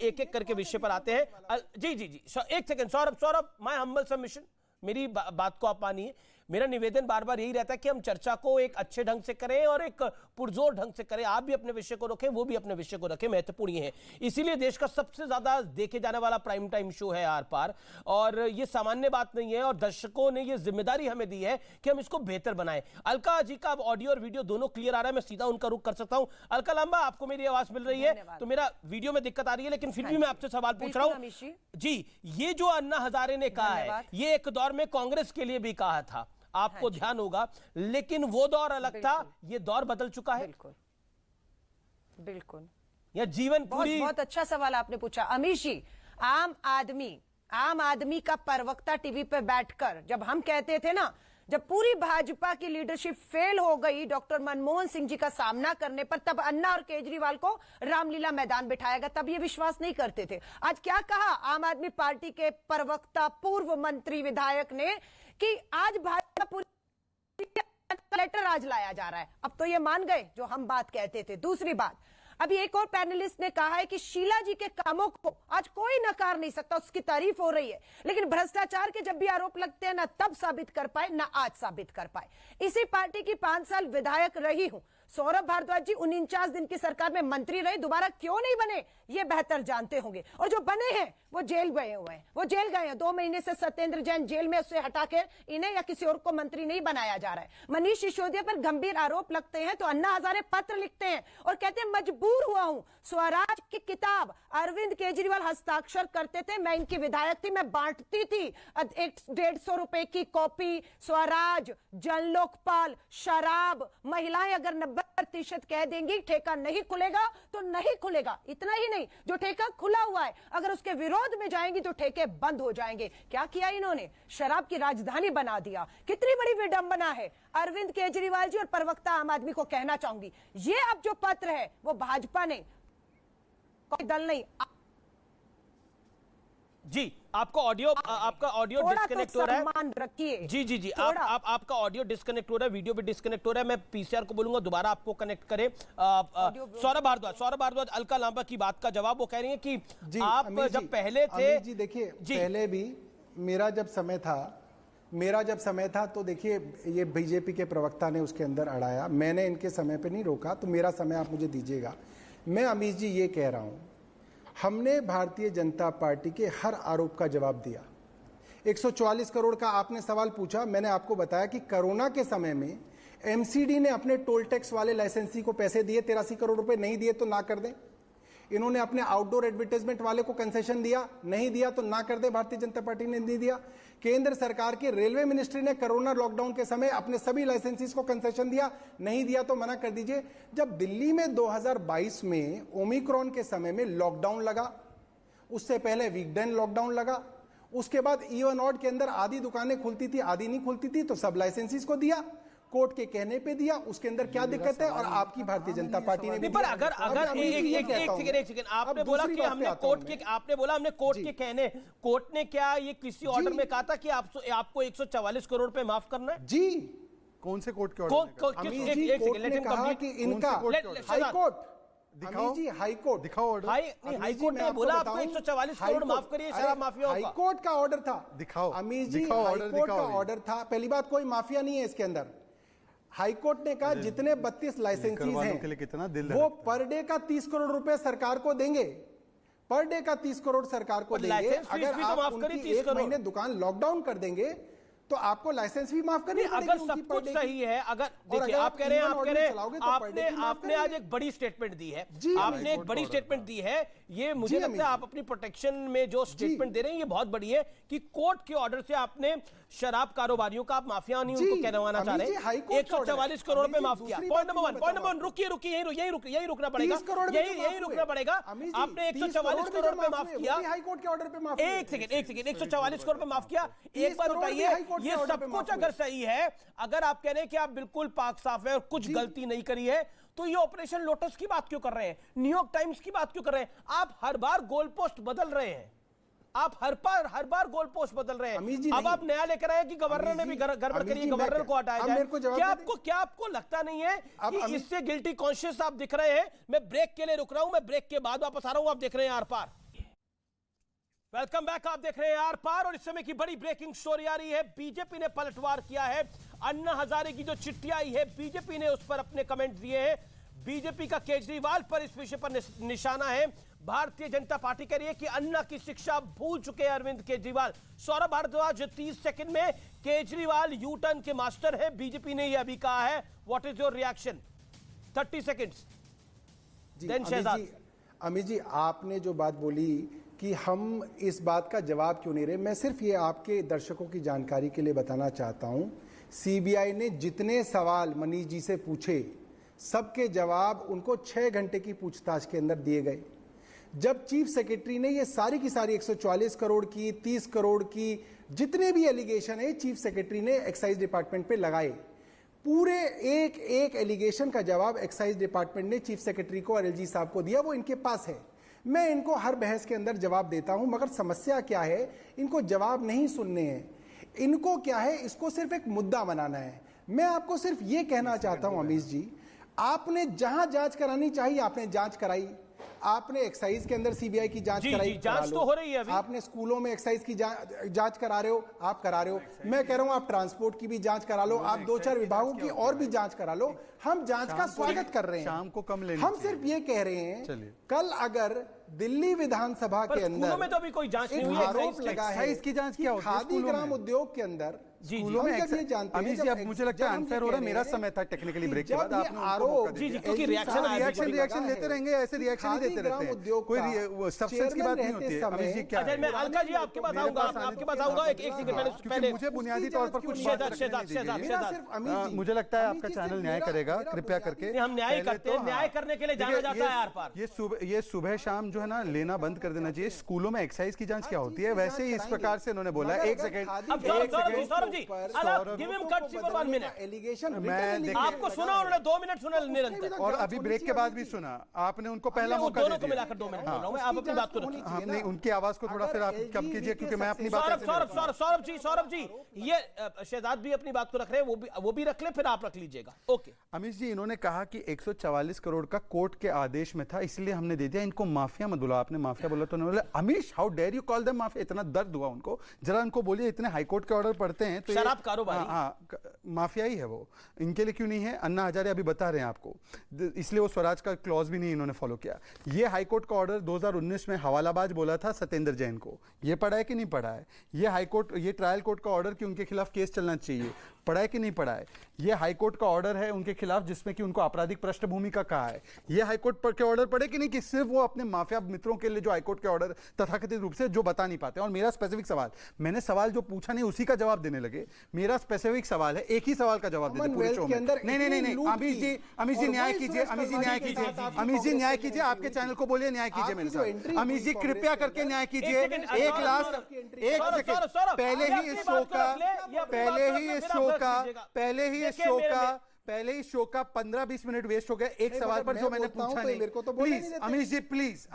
एक एक करके विषय पर आते हैं। जी जी जी, एक second Saurabh, my humble submission, मेरी बात को आप मानिए। मेरा निवेदन बार बार यही रहता है कि हम चर्चा को एक अच्छे ढंग से करें और एक पुरजोर ढंग से करें। आप भी अपने विषय को रखें, वो भी अपने विषय को रखें, महत्वपूर्ण ये है। इसीलिए देश का सबसे ज्यादा देखे जाने वाला प्राइम टाइम शो है आर पार, और ये सामान्य बात नहीं है। और दर्शकों ने ये जिम्मेदारी हमें दी है कि हम इसको बेहतर बनाएं। अलका जी का अब ऑडियो और वीडियो दोनों क्लियर आ रहा है, मैं सीधा उनका रुख कर सकता हूं। अलका लांबा, आपको मेरी आवाज मिल रही है? तो मेरा वीडियो में दिक्कत आ रही है, लेकिन फिर भी मैं आपसे सवाल पूछ रहा हूं जी। ये जो अन्ना हजारे ने कहा है, ये एक दौर में कांग्रेस के लिए भी कहा था, आपको ध्यान होगा, लेकिन वो दौर अलग था, ये दौर बदल चुका है। बिल्कुल बिल्कुल, या जीवन पूरी। बहुत अच्छा सवाल आपने पूछा अमीश जी। आम आदमी का प्रवक्ता टीवी पे बैठकर जब हम कहते थे ना, जब पूरी भाजपा की लीडरशिप फेल हो गई डॉक्टर मनमोहन सिंह जी का सामना करने पर, तब अन्ना और केजरीवाल को रामलीला मैदान बिठाया गया, तब ये विश्वास नहीं करते थे। आज क्या कहा आम आदमी पार्टी के प्रवक्ता, पूर्व मंत्री, विधायक ने कि आज भाजपा पूरी लेटर आज लाया जा रहा है। अब तो ये मान गए जो हम बात कहते थे। दूसरी बात, अभी एक और पैनलिस्ट ने कहा है कि शीला जी के कामों को आज कोई नकार नहीं सकता, उसकी तारीफ हो रही है, लेकिन भ्रष्टाचार के जब भी आरोप लगते हैं ना तब साबित कर पाए ना आज साबित कर पाए। इसी पार्टी की 5 साल विधायक रही हूं। सौरभ भारद्वाज जी 49 दिन की सरकार में मंत्री रहे, दोबारा क्यों नहीं बने ये बेहतर जानते होंगे। और जो बने हैं वो जेल गए हुए हैं, वो जेल गए हैं। 2 महीने से सत्येंद्र जैन जेल में, उससे हटाकर इन्हें या किसी और को मंत्री नहीं बनाया जा रहा है। मनीष सिसोदिया पर गंभीर आरोप लगते हैं तो अन्ना हजारे पत्र लिखते हैं और कहते हैं मजबूर हुआ हूं। स्वराज की किताब अरविंद केजरीवाल हस्ताक्षर करते थे, मैं इनकी विधायक थी, मैं बांटती थी 150 रुपए की कॉपी। स्वराज, जन लोकपाल, शराब, महिलाएं अगर 90% कह देंगी ठेका नहीं खुलेगा तो नहीं खुलेगा। इतना ही नहीं, जो ठेका खुला हुआ है अगर उसके विरोध में जाएंगी तो ठेके बंद हो जाएंगे। क्या किया इन्होंने? शराब की राजधानी बना दिया। कितनी बड़ी विडंबना है। अरविंद केजरीवाल जी और प्रवक्ता आम आदमी को कहना चाहूंगी, ये अब जो पत्र है वो भाजपा ने, कोई दल नहीं। जी आपका ऑडियो डिस्कनेक्ट हो रहा है। मान रखिए। जी जी जी, आपका ऑडियो डिस्कनेक्ट हो रहा है, वीडियो भी डिस्कनेक्ट हो रहा है। मैं पीसीआर को बोलूंगा दोबारा आपको कनेक्ट करें। सौरभ भारद्वाज अलका लांबा की बात का जवाब, वो कह रही है कि आप जब पहले थे। जी देखिए, पहले भी मेरा जब समय था तो देखिए ये बीजेपी के प्रवक्ता ने उसके अंदर अड़ाया, मैंने इनके समय पे नहीं रोका, तो मेरा समय आप मुझे दीजिएगा। मैं अमीश जी ये कह रहा हूं, हमने भारतीय जनता पार्टी के हर आरोप का जवाब दिया। 144 करोड़ का आपने सवाल पूछा, मैंने आपको बताया कि कोरोना के समय में एमसीडी ने अपने टोल टैक्स वाले लाइसेंसी को पैसे दिए, 83 करोड़ रुपए नहीं दिए तो ना कर दें। इन्होंने अपने आउटडोर एडवर्टाइजमेंट वाले को कंसेशन दिया, नहीं दिया तो ना कर दे, भारतीय जनता पार्टी ने नहीं दिया। केंद्र सरकार की रेलवे मिनिस्ट्री ने कोरोना लॉकडाउन के समय अपने सभी लाइसेंसीज को कंसेशन दिया, नहीं दिया तो मना कर दीजिए। जब दिल्ली में 2022 में ओमिक्रॉन के समय में लॉकडाउन लगा, उससे पहले वीकडे लॉकडाउन लगा, उसके बाद इवन ऑड के अंदर आधी दुकानें खुलती थी आधी नहीं खुलती थी, तो सब लाइसेंसीज को दिया, कोर्ट के कहने पे दिया, उसके अंदर क्या दिक्कत है? और आपकी भारतीय जनता पार्टी ने भी पर अगर एक सेकंड आपने बोला कि हमने कोर्ट के, आपने बोला हमने कोर्ट के कहने, कोर्ट ने क्या ये किसी ऑर्डर में कहा था कि आपको 144 करोड़ रुपए माफ करना है? जी, कौन से कोर्ट के ऑर्डर? हाईकोर्ट ने बोला आपको 144 करोड़ माफ करिए, शराब माफिया होगा। हाईकोर्ट का ऑर्डर था। दिखाओ अमीश जी, हाईकोर्ट का ऑर्डर था। पहली बात, कोई माफिया नहीं है इसके अंदर। हाईकोर्ट ने कहा जितने 32 लाइसेंसीज हैं वो पर डे का 30 करोड़ रुपए सरकार को देंगे, पर डे का 30 करोड़ सरकार को देंगे। अगर आप उनकी 1 महीने दुकान लॉकडाउन कर देंगे तो आपको लाइसेंस भी माफ करनी पड़ेगी अगर उनकी सब per कुछ day सही की। है, अगर और देखिए अगर आप कह रहे हैं, even आप order कह रहे में चलाओगे तो per day हैं, की माफ आपने आज करेंगे। एक बड़ी स्टेटमेंट दी है, जी, आपने एक बड़ी स्टेटमेंट दी है, ये मुझे जी, लगता है आप अपनी प्रोटेक्शन में जो स्टेटमेंट दे रहे हैं ये बहुत बड़ी है कि कोर्ट के ऑर्डर से आपने शराब कारोबारियों का, आप माफिया नहीं उनको कहलवाना चाह रहे अमित जी, हाई हैं, कोर्ट का order 144 है। करोड़ रुपए अमित जी, माफ किया। दूसरी पॉइंट बात नंबर वन, भी पॉइंट नंबर बताओ वन, रुकिए यही रुकना पड़ेगा, 30 करोड़ यही रुकना पड़ेगा। अमित जी, आपने 30 144 करोड़ करोड़ रुपए माफ हुए, किया, वो भी हाई कोर्ट के ऑर्डर पे माफ हुए। एक सेकंड 144 करोड़ रुपए माफ किया। 30 एक बात करोड़ भी बताइए, हाई कोर्ट के ये ऑर्डर सब पे कुछ माफ अगर हुए। सही है, अगर आप कह रहे हैं कि आप बिल्कुल पाक साफ है और कुछ गलती नहीं करी है, तो ये ऑपरेशन लोटस की बात क्यों कर रहे हैं, न्यूयॉर्क टाइम्स की बात क्यों कर रहे हैं? आप हर बार गोल पोस्ट बदल रहे हैं, आप हर बार गोल पोस्ट बदल रहे हैं। अब आप नया लेकर आए कि गवर्नर ने भी गड़बड़ करी है, गवर्नर को हटाया जाए। क्या आपको लगता नहीं है कि इससे गिल्टी कॉन्शियस आप दिख रहे हैं? मैं ब्रेक के लिए रुक रहा हूं, मैं ब्रेक के बाद वापस आ रहा हूं। आप देख रहे हैं आर पार, वेलकम बैक। आप देख रहे हैं आर पार और इस समय की बड़ी ब्रेकिंग स्टोरी आ रही है। बीजेपी ने पलटवार किया है। अन्ना हजारे की जो चिट्ठी आई है, बीजेपी ने उस पर अपने कमेंट दिए हैं। बीजेपी का केजरीवाल पर इस विषय पर निशाना है। भारतीय जनता पार्टी कह रही है कि अन्ना की शिक्षा भूल चुके हैं अरविंद केजरीवाल। सौरभ भारद्वाज 30 सेकंड में, केजरीवाल यू टर्न के मास्टर है, बीजेपी ने यह अभी कहा है। What is your reaction? 30 seconds. Amit ji, आपने जो बात बोली कि हम इस बात का जवाब क्यों नहीं रहे, मैं सिर्फ ये आपके दर्शकों की जानकारी के लिए बताना चाहता हूं। सीबीआई ने जितने सवाल मनीष जी से पूछे, सबके जवाब उनको 6 घंटे की पूछताछ के अंदर दिए गए। जब चीफ सेक्रेटरी ने ये सारी की सारी 144 करोड़ की, 30 करोड़ की, जितने भी एलिगेशन है, चीफ सेक्रेटरी ने एक्साइज डिपार्टमेंट पे लगाए। पूरे एक एलिगेशन का जवाब एक्साइज डिपार्टमेंट ने चीफ सेक्रेटरी को और एलजी साहब को दिया, वो इनके पास है। मैं इनको हर बहस के अंदर जवाब देता हूं, मगर समस्या क्या है, इनको जवाब नहीं सुनने हैं। इनको क्या है, इसको सिर्फ एक मुद्दा बनाना है। मैं आपको सिर्फ ये कहना चाहता हूं अमीश जी, आपने जहां जांच करानी चाहिए आपने जांच कराई। आपने एक्साइज के अंदर सीबीआई की जांच कराई, जांच तो हो रही है अभी। आपने स्कूलों में एक्साइज की जांच करा रहे हो, आप करा रहे हो। मैं कह रहा हूं आप ट्रांसपोर्ट की भी जांच करा लो, आप 2-4 विभागों की और भी जांच करा लो। हम जांच का स्वागत कर रहे हैं, शाम को कम लेनी हम सिर्फ ये कह रहे हैं, कल अगर दिल्ली विधानसभा के अंदर में तो अभी कोई जांच नहीं हुई है, आरोप लगा है इसकी जांच क्या होती है खादी ग्राम उद्योग के अंदर स्कूलों में अभी जी, अब मुझे लगता है अनफेयर हो रहा है। मेरा समय था टेक्निकली ब्रेक के बाद, आपने आरोप क्योंकि रिएक्शन लेते रहेंगे, ऐसे रिएक्शन ही देते रहते हैं, कोई सब्सटेंस की बात नहीं होती है। अमित जी क्या है, मैं अलका जी आपके पास आऊंगा, एक सेकंड पहले मुझे बुनियादी तौर पर कुछ मुझे लगता है आपका चैनल न्याय करेगा, कृपया करके। हम न्याय करते हैं, न्याय करने के लिए जाना जाता है आर पार। ये सुबह शाम जो है ना लेना बंद कर देना चाहिए। स्कूलों में एक्साइज की जांच क्या होती है, वैसे ही इस प्रकार से उन्होंने बोला। एक सेकंड आपको सुना, उन्होंने 2 मिनट सुना निरंतर, और अभी ब्रेक के बाद भी सुना। आपने उनको पहला मौका दोनों को मिलाकर 2 मिनट बोल रहा हूं मैं। आप अपनी बात को रखिए। हमने उनकी आवाज को थोड़ा फिर आप कम कीजिए, क्योंकि मैं अपनी बात। सौरभ जी, ये शहजाद भी अपनी बात को रख रहे हैं, वो भी रख ले, फिर आप रख लीजिएगा। ओके अमित जी, इन्होंने कहा कि 144 करोड़ का कोर्ट के आदेश में था, इसलिए हमने दे दिया। इनको माफिया मत बोला। आपने माफिया बोला तो उन्होंने बोला Amish how dare you call them mafia. इतना दर्द हुआ उनको, जरा उनको बोलिए, इतने हाईकोर्ट के ऑर्डर पढ़ते हैं तो शराब कारोबारी, हाँ माफिया ही है वो। इनके लिए क्यों नहीं है? अन्ना हजारे अभी बता रहे हैं आपको, इसलिए वो स्वराज का क्लॉज भी नहीं इन्होंने फॉलो किया। ये हाईकोर्ट का ऑर्डर 2019 में हवालाबाज बोला था सत्येंद्र जैन को, ये पढ़ा है कि नहीं पढ़ा है? ये हाईकोर्ट, ये ट्रायल कोर्ट का ऑर्डर कि उनके खिलाफ केस चलना चाहिए, पढ़ा है कि नहीं पढ़ा है? ये हाईकोर्ट का ऑर्डर है उनके खिलाफ जिसमें कि उनको आपराधिक पृष्ठभूमि का कहा है। ये हाईकोर्ट के ऑर्डर पढ़े कि नहीं, कि सिर्फ वो अपने माफिया मित्रों के लिए जो हाईकोर्ट के ऑर्डर तथाकथित रूप से जो बता नहीं पाते। और मेरा स्पेसिफिक सवाल, मैंने सवाल जो पूछा नहीं उसी का जवाब देने लगे। मेरा स्पेसिफिक सवाल है, एक ही सवाल का जवाब देते पूरे शो में। नहीं अमीश जी न्याय कीजिए, अमीश जी न्याय कीजिए, अमीश जी न्याय कीजिए, आपके चैनल को बोलिए न्याय कीजिए मेरे साथ। अमीश जी कृपया करके न्याय कीजिए। एक लास्ट एक सेकंड, पहले ही इस शो का 15-20 मिनट वेस्ट हो गया एक सवाल पर जो मैंने पूछा नहीं। प्लीज अमीश जी, प्लीज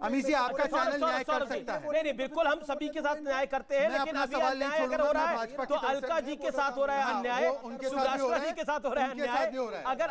अमीश जी आपका चैनल न्याय कर सकता है। नहीं बिल्कुल, हम सभी के साथ न्याय करते हैं, लेकिन अभी अन्याय अगर हो रहा है तो अलका जी के साथ हो रहा है अन्याय, सुभाष जी के साथ हो रहा है अन्याय।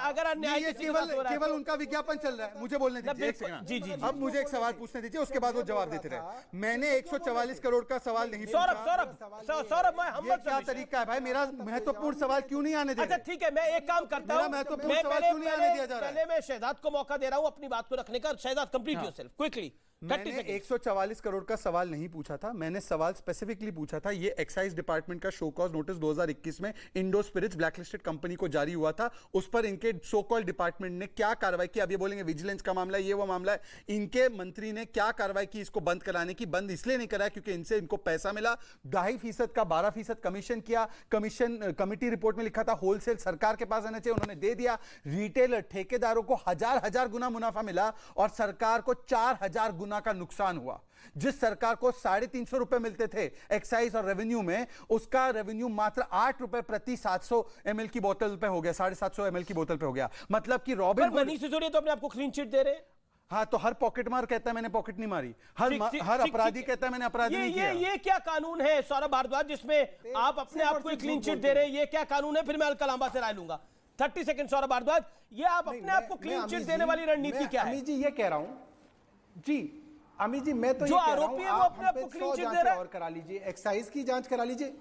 अगर अन्याय केवल उनका विज्ञापन चल रहा है, मुझे बोलने दीजिए एक सेकंड। जी, अब मुझे एक सवाल पूछने दीजिए, उसके बाद वो जवाब देते रहे। मैंने 144 करोड़ का सवाल नहीं पूछा। सौरभ मैं क्या तरीका है भाई, मेरा महत्वपूर्ण सवाल क्यों नहीं आने दे? अच्छा ठीक है, मैं एक काम करता हूं, पहले मैं शहजाद को मौका दे रहा हूं अपनी बात को रखने का। Shehzad complete yourself quickly. मैंने 144 करोड़ का सवाल नहीं पूछा था, मैंने सवाल स्पेसिफिकली पूछा था, ये एक्साइज डिपार्टमेंट का शो कॉज नोटिस 2021 में इंडो स्पिरिट्स ब्लैकलिस्टेड कंपनी को जारी हुआ था, उस पर इनके सो कॉल्ड डिपार्टमेंट ने क्या कार्रवाई की। अब ये बोलेंगे विजिलेंस का मामला है, ये वो मामला है, इनके मंत्री ने क्या कार्रवाई की इसको बंद कराने की? बंद इसलिए नहीं कराया क्योंकि इनसे इनको पैसा मिला, 2.5% का 12% कमीशन किया, कमीशन कमिटी रिपोर्ट में लिखा था होलसेल सरकार के पास आना चाहिए, उन्होंने दे दिया। रिटेलर ठेकेदारों को हजार गुना मुनाफा मिला और सरकार को 4000 गुना का नुकसान हुआ। जिस सरकार को 350 रुपए मिलते थे एक्साइज और रेवेन्यू में, उसका रेवेन्यू मात्र 8 रुपए प्रति 700 ml की बोतल पे हो गया, 750 ml की बोतल पे हो गया। मतलब कि रॉबिन मनीष सिसोदिया तो अपने आपको क्लीन चिट दे रहे हैं। हाँ, तो हर पॉकेट मार कहता है मैंने पॉकेट नहीं मारी, हर अपराधी कहता है मैंने अपराधी नहीं किया। ये क्या कानून है सौरभ भारद्वाज जिसमें आप अपने आप को क्लीन चिट दे रहे हैं? ये क्या कानून है? फिर मैं अलका लांबा से राय लूंगा। 30 सेकंड सौरभ भारद्वाज, ये आप अपने आप को क्लीन चिट देने वाली रणनीति क्या है? अमित जी ये कह रहा हूं जी, अमित जी मैं तो जो आरोपी है वो अपने आप को क्लीन चिट दे रहा है। और करा लीजिए, एक्साइज की जांच करा लीजिए।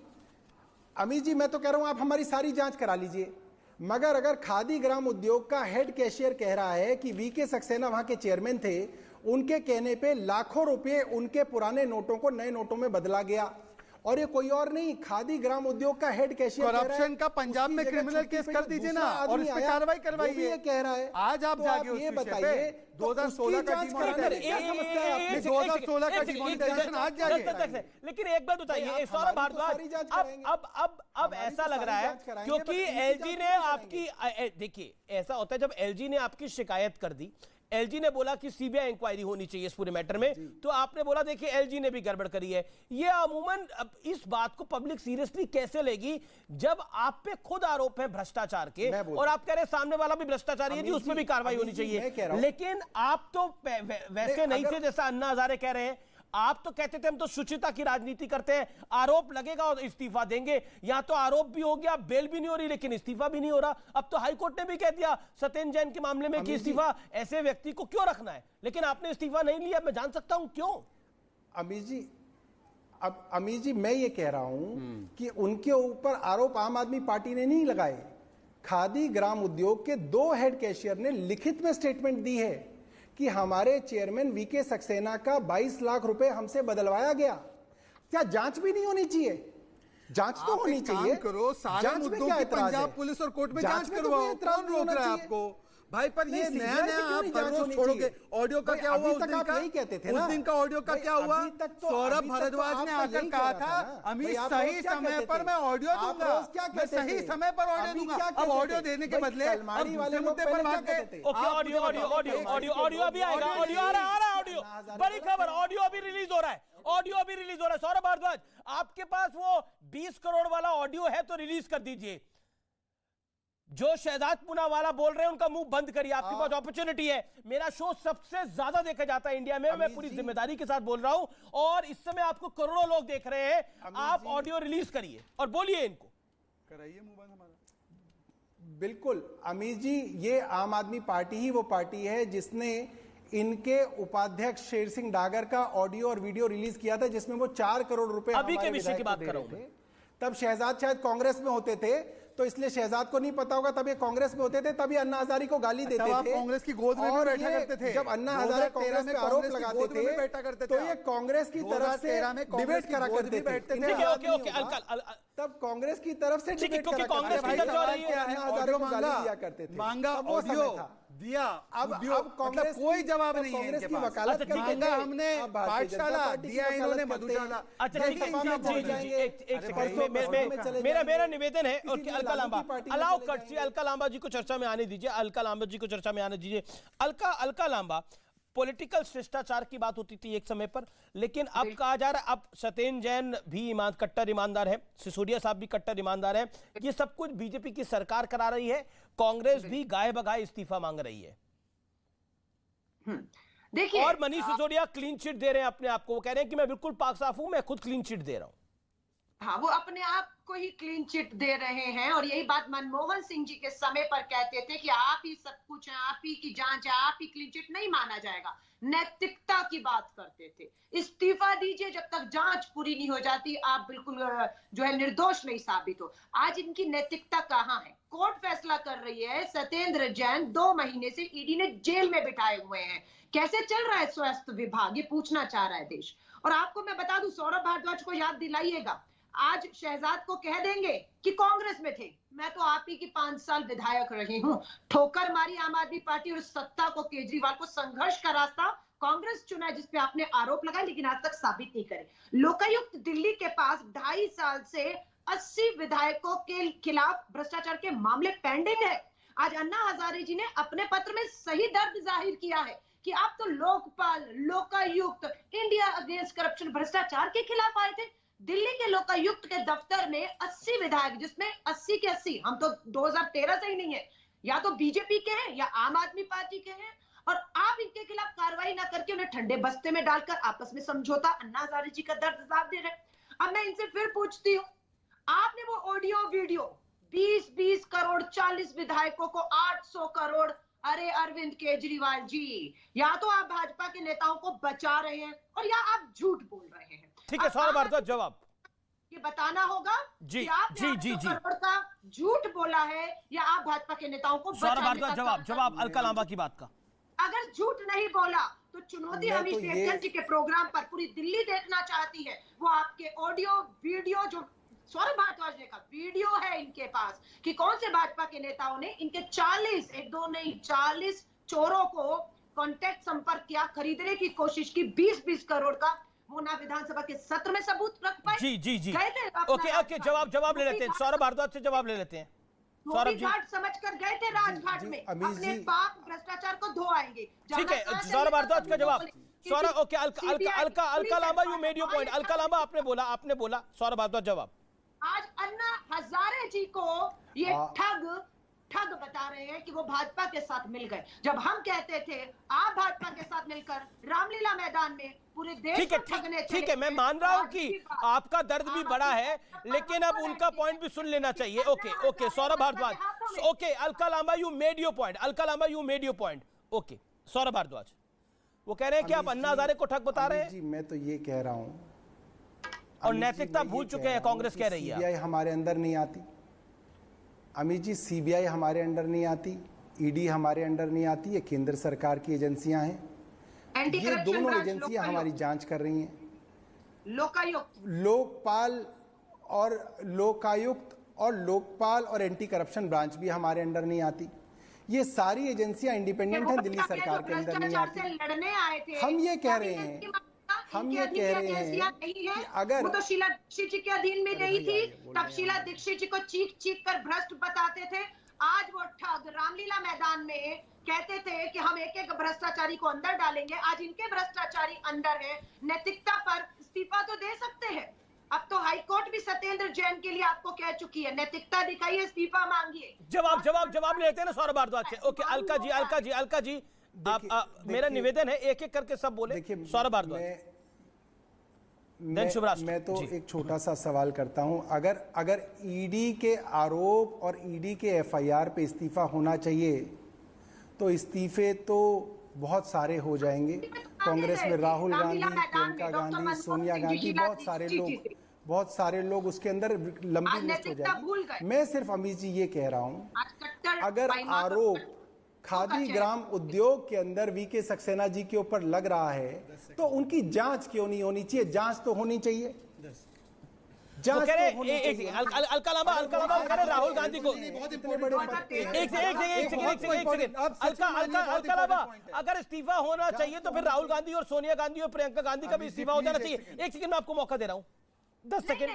अमित जी मैं तो कह रहा हूं आप हमारी सारी जांच करा लीजिए, मगर अगर खादी ग्राम उद्योग का हेड कैशियर कह रहा है कि वीके सक्सेना वहां के चेयरमैन थे, उनके कहने पे लाखों रुपए उनके पुराने नोटों को नए नोटों में बदला गया, और ये कोई और नहीं, खादी ग्राम उद्योग का हेड कैशियर करप्शन का पंजाब में क्रिमिनल केस कर दीजिए ना और इस पे कार्रवाई करवाइए। ये कह रहा है आज आप जागे उस विषय पे। 2016 का डिमोनेटाइजेशन, 2016 का डिमोनेटाइजेशन आज जागे। लेकिन एक बात बताइए सौरभ भारद्वाज, अब ऐसा लग रहा है क्योंकि एलजी ने आपकी, देखिए ऐसा होता है जब एलजी ने आपकी शिकायत कर दी, एलजी ने बोला कि सीबीआई इंक्वायरी होनी चाहिए इस पूरे मैटर में, तो आपने बोला देखिए एलजी ने भी गड़बड़ करी है। ये अमूमन इस बात को पब्लिक सीरियसली कैसे लेगी जब आप पे खुद आरोप है भ्रष्टाचार के, और आप कह रहे हैं सामने वाला भी भ्रष्टाचारी है जी, उस पर भी कार्रवाई होनी चाहिए। लेकिन आप तो वैसे नहीं थे जैसा अन्ना हजारे कह रहे हैं। आप तो कहते थे हम तो शुचिता की राजनीति करते हैं, आरोप लगेगा और इस्तीफा देंगे। यहां तो आरोप भी हो गया, बेल भी नहीं हो रही, लेकिन इस्तीफा भी नहीं हो रहा। अब तो हाईकोर्ट ने भी कह दिया सत्येंद्र जैन के मामले में कि इस्तीफा ऐसे व्यक्ति को क्यों रखना है, लेकिन आपने इस्तीफा नहीं लिया। मैं जान सकता हूं क्यों? अमित जी मैं ये कह रहा हूं कि उनके ऊपर आरोप आम आदमी पार्टी ने नहीं लगाए, खादी ग्राम उद्योग के 2 हेड कैशियर ने लिखित में स्टेटमेंट दी है कि हमारे चेयरमैन वीके सक्सेना का 22 लाख रुपए हमसे बदलवाया गया। क्या जांच भी नहीं होनी चाहिए? जांच तो होनी चाहिए। करो सारे मुद्दों की पंजाब पुलिस और कोर्ट में जांच करवाओ, कौन रोक रहा है आपको भाई? पर ये नया आप हर रोज छोड़ोगे। ऑडियो का क्या हुआ उस दिन का? यही कहते थे उस दिन का ऑडियो का क्या हुआ? सौरभ भारद्वाज ने आकर कहा था अमित सही समय पर मैं ऑडियो दूंगा, मैं सही समय पर ऑडियो दूंगा। अब ऑडियो देने के बदले दूसरे मुद्दे पर भाग गए। ऑडियो अभी आएगा, ऑडियो आ रहा है, ऑडियो बड़ी खबर, ऑडियो अभी रिलीज हो रहा है, ऑडियो अभी रिलीज हो रहा है। सौरभ भारद्वाज आपके पास वो 20 करोड़ वाला ऑडियो है तो रिलीज कर दीजिए। जो शहजाद पूनावाला बोल रहे हैं उनका मुंह बंद करिए, आपके पास अपॉर्चुनिटी है। मेरा शो सबसे ज्यादा देखा जाता है इंडिया में, मैं पूरी जिम्मेदारी के साथ बोल रहा हूं, और इस समय आपको करोड़ों लोग देख रहे हैं। आप ऑडियो रिलीज करिए और बोलिए, इनको कराइए मुंह बंद हमारा। बिल्कुल अमीर जी, ये आम आदमी पार्टी ही वो पार्टी है जिसने इनके उपाध्यक्ष शेर सिंह डागर का ऑडियो और वीडियो रिलीज किया था, जिसमें वो 4 करोड़ रुपए अभी के विषय की बात कर रहा हूं। तब शहजाद शायद कांग्रेस में होते थे, तो इसलिए शहजाद को नहीं पता होगा, तब ये कांग्रेस में होते थे, तभी अन्ना हजारे को गाली देते थे। कांग्रेस की गोद में भी बैठा करते थे। जब अन्ना हजारे कांग्रेस में आरोप लगाते थे तो ये कांग्रेस की तरफ से डिबेट करा करते थे। तब कांग्रेस की तरफ से डिबेट करा करते थे। मांगा ऑडियो दिया, अब कांग्रेस कोई जवाब नहीं है इनके पास। मांगा हमने पाठशाला दिया, इन्होंने मधुशाला। मेरा निवेदन है और अलका लांबा, अलाउ कट, अलका लांबा जी को चर्चा में आने दीजिए, अलका लांबा जी को चर्चा में आने दीजिए। अलका लांबा, पॉलिटिकल शिष्टाचार की बात होती थी एक समय पर, लेकिन अब कहा जा रहा है अब सत्येंद्र जैन भी कट्टर ईमानदार है, सिसोदिया साहब भी कट्टर ईमानदार है, ये सब कुछ बीजेपी की सरकार करा रही है, कांग्रेस भी गाय बगाए इस्तीफा मांग रही है। देखिए, और मनीष सिसोदिया क्लीन चिट दे रहे हैं अपने आप को, वो कह रहे हैं कि मैं बिल्कुल पाक साफ हूं, मैं खुद क्लीन चिट दे रहा हूं। हाँ, वो अपने आप को ही क्लीन चिट दे रहे हैं। और यही बात मनमोहन सिंह जी के समय पर कहते थे कि आप ही सब कुछ हैं, आप ही की जांच है, आप ही क्लीन चिट, नहीं माना जाएगा। नैतिकता की बात करते थे, इस्तीफा दीजिए जब तक जांच पूरी नहीं हो जाती, आप बिल्कुल जो है निर्दोष नहीं साबित हो। आज इनकी नैतिकता कहाँ है? कोर्ट फैसला कर रही है, सत्येंद्र जैन 2 महीने से ईडी ने जेल में बिठाए हुए हैं। कैसे चल रहा है स्वास्थ्य विभाग, ये पूछना चाह रहा है देश। और आपको मैं बता दूं, सौरभ भारद्वाज को याद दिलाइएगा, आज शहजाद को कह देंगे कि कांग्रेस में थे, मैं तो आप ही की 5 साल विधायक रही हूं, ठोकर मारी आम आदमी पार्टी और सत्ता को, केजरीवाल को। संघर्ष का रास्ता कांग्रेस चुना है, जिसपे आपने आरोप लगाए लेकिन आज तक साबित नहीं करे। लोकायुक्त दिल्ली के पास 2.5 साल से 80 विधायकों के खिलाफ भ्रष्टाचार के मामले पेंडिंग है। आज अन्ना हजारे जी ने अपने पत्र में सही दर्द जाहिर किया है कि आप तो Lokpal, Lokayukta, India against corruption, भ्रष्टाचार के खिलाफ आए थे। दिल्ली के लोकायुक्त के दफ्तर में 80 विधायक, जिसमें 80 के 80 हम तो 2013 से ही नहीं है, या तो बीजेपी के हैं या आम आदमी पार्टी के हैं, और आप इनके खिलाफ कार्रवाई ना करके उन्हें ठंडे बस्ते में डालकर आपस में समझौता। अन्ना हजारे जी का दर्द साफ दे रहे। अब मैं इनसे फिर पूछती हूँ, आपने वो ऑडियो वीडियो 20-20 करोड़ 40 विधायकों को 800 करोड़, अरे अरविंद केजरीवाल जी, या तो आप भाजपा के नेताओं को बचा रहे हैं और या आप झूठ बोल रहे हैं। ठीक है, सौरभ भारद्वाज जवाब ये बताना होगा जी कि आपने जी 800 करोड़ का झूठ बोला है या आप भाजपा के नेताओं को सौरभ बचाने भारद्वाज का जवाब अलका लांबा की बात का। अगर झूठ नहीं बोला तो चुनौती मैं अमित तो शेखर जी के प्रोग्राम पर पूरी दिल्ली देखना चाहती है। वो आपके ऑडियो वीडियो जो सौरभ भारद्वाज ने कहा, वीडियो है इनके पास कि कौन से भाजपा के नेताओं ने इनके 40, 1-2 नहीं 40 चोरों को कांटेक्ट संपर्क किया, खरीदने की कोशिश की 20-20 करोड़ का। वो ना विधानसभा के सत्र में सबूत रख पाए। जी जी जी गए थे ओके जवाब ले लेते हैं, सौरभ भारद्वाज से जवाब ले लेते हैं। सौरभ जी समझकर गए थे राजघाट में, अपने पाप भ्रष्टाचार को धो आएंगे। ठीक है, सौरभ भारद्वाज का जवाब। Saurabh okay, Alka Lamba you made your point. Alka Lamba आपने बोला, सौरभ भारद्वाज जवाब। आज अन्ना हजारे जी को ये ठग बता रहे हैं कि वो भाजपा के साथ मिल गए, जब हम कहते थे आप भाजपा के साथ मिलकर रामलीला मैदान में पूरे देश को ठगने चले। ठीक है, मैं मान रहा हूं कि आपका दर्द भी बड़ा है, लेकिन अब उनका पॉइंट भी सुन लेना चाहिए। Okay Saurabh Bharadwaj, okay Alka Lamba you made your point. Alka Lamba you made your point. Okay Saurabh Bharadwaj वो कह रहे हैं कि आप अन्ना हजारे को ठग बता रहे हैं। जी मैं तो ये कह रहा हूं, और नैतिकता भूल चुके हैं, कांग्रेस कह रही है। सीबीआई हमारे अंदर नहीं आती अमित जी, सीबीआई हमारे अंडर नहीं आती, ईडी हमारे अंडर नहीं आती, ये केंद्र सरकार की एजेंसियां हैं। ये दोनों एजेंसियां हमारी जांच कर रही हैं। लोकायुक्त और लोकपाल और एंटी करप्शन ब्रांच भी हमारे अंडर नहीं आती। ये सारी एजेंसियां इंडिपेंडेंट हैं, दिल्ली सरकार के अंदर नहीं आती। हम ये कह रहे हैं कि अगर वो तो शीला दीक्षित जी के अधीन में नहीं थी, तब शीला दीक्षित जी को चीख कर भ्रष्ट बताते थे। आज वो ठग रामलीला मैदान में कहते थे कि हम एक भ्रष्टाचारी को अंदर डालेंगे। आज इनके भ्रष्टाचारी अंदर है। नैतिकता पर इस्तीफा तो दे सकते हैं। अब तो हाईकोर्ट भी सत्येंद्र जैन के लिए आपको कह चुकी है, नैतिकता दिखाइए, इस्तीफा मांगिए। जवाब लेते हैं ना सौरभ भारद्वाज से। ओके अलका जी आप मेरा निवेदन है एक करके सब बोले। सौरभ भारद्वाज मैं तो एक छोटा सा सवाल करता हूं, अगर ईडी के आरोप और ईडी के एफआईआर पे इस्तीफा होना चाहिए तो इस्तीफे तो बहुत सारे हो जाएंगे। कांग्रेस में राहुल गांधी, प्रियंका गांधी, सोनिया गांधी, बहुत सारे लोग उसके अंदर लंबी लिस्ट हो जाएगी। मैं सिर्फ अमित जी ये कह रहा हूं, अगर आरोप खादी ग्राम उद्योग के अंदर वीके सक्सेना जी के ऊपर लग रहा है तो उनकी जांच क्यों नहीं होनी चाहिए? जांच तो होनी चाहिए। अलका लांबा कह रहे राहुल गांधी को अलका लांबा अगर इस्तीफा होना चाहिए तो फिर राहुल गांधी और सोनिया गांधी और प्रियंका गांधी का भी इस्तीफा हो जाना चाहिए। एक सेकंड में आपको मौका दे रहा हूं, 10 सेकंड।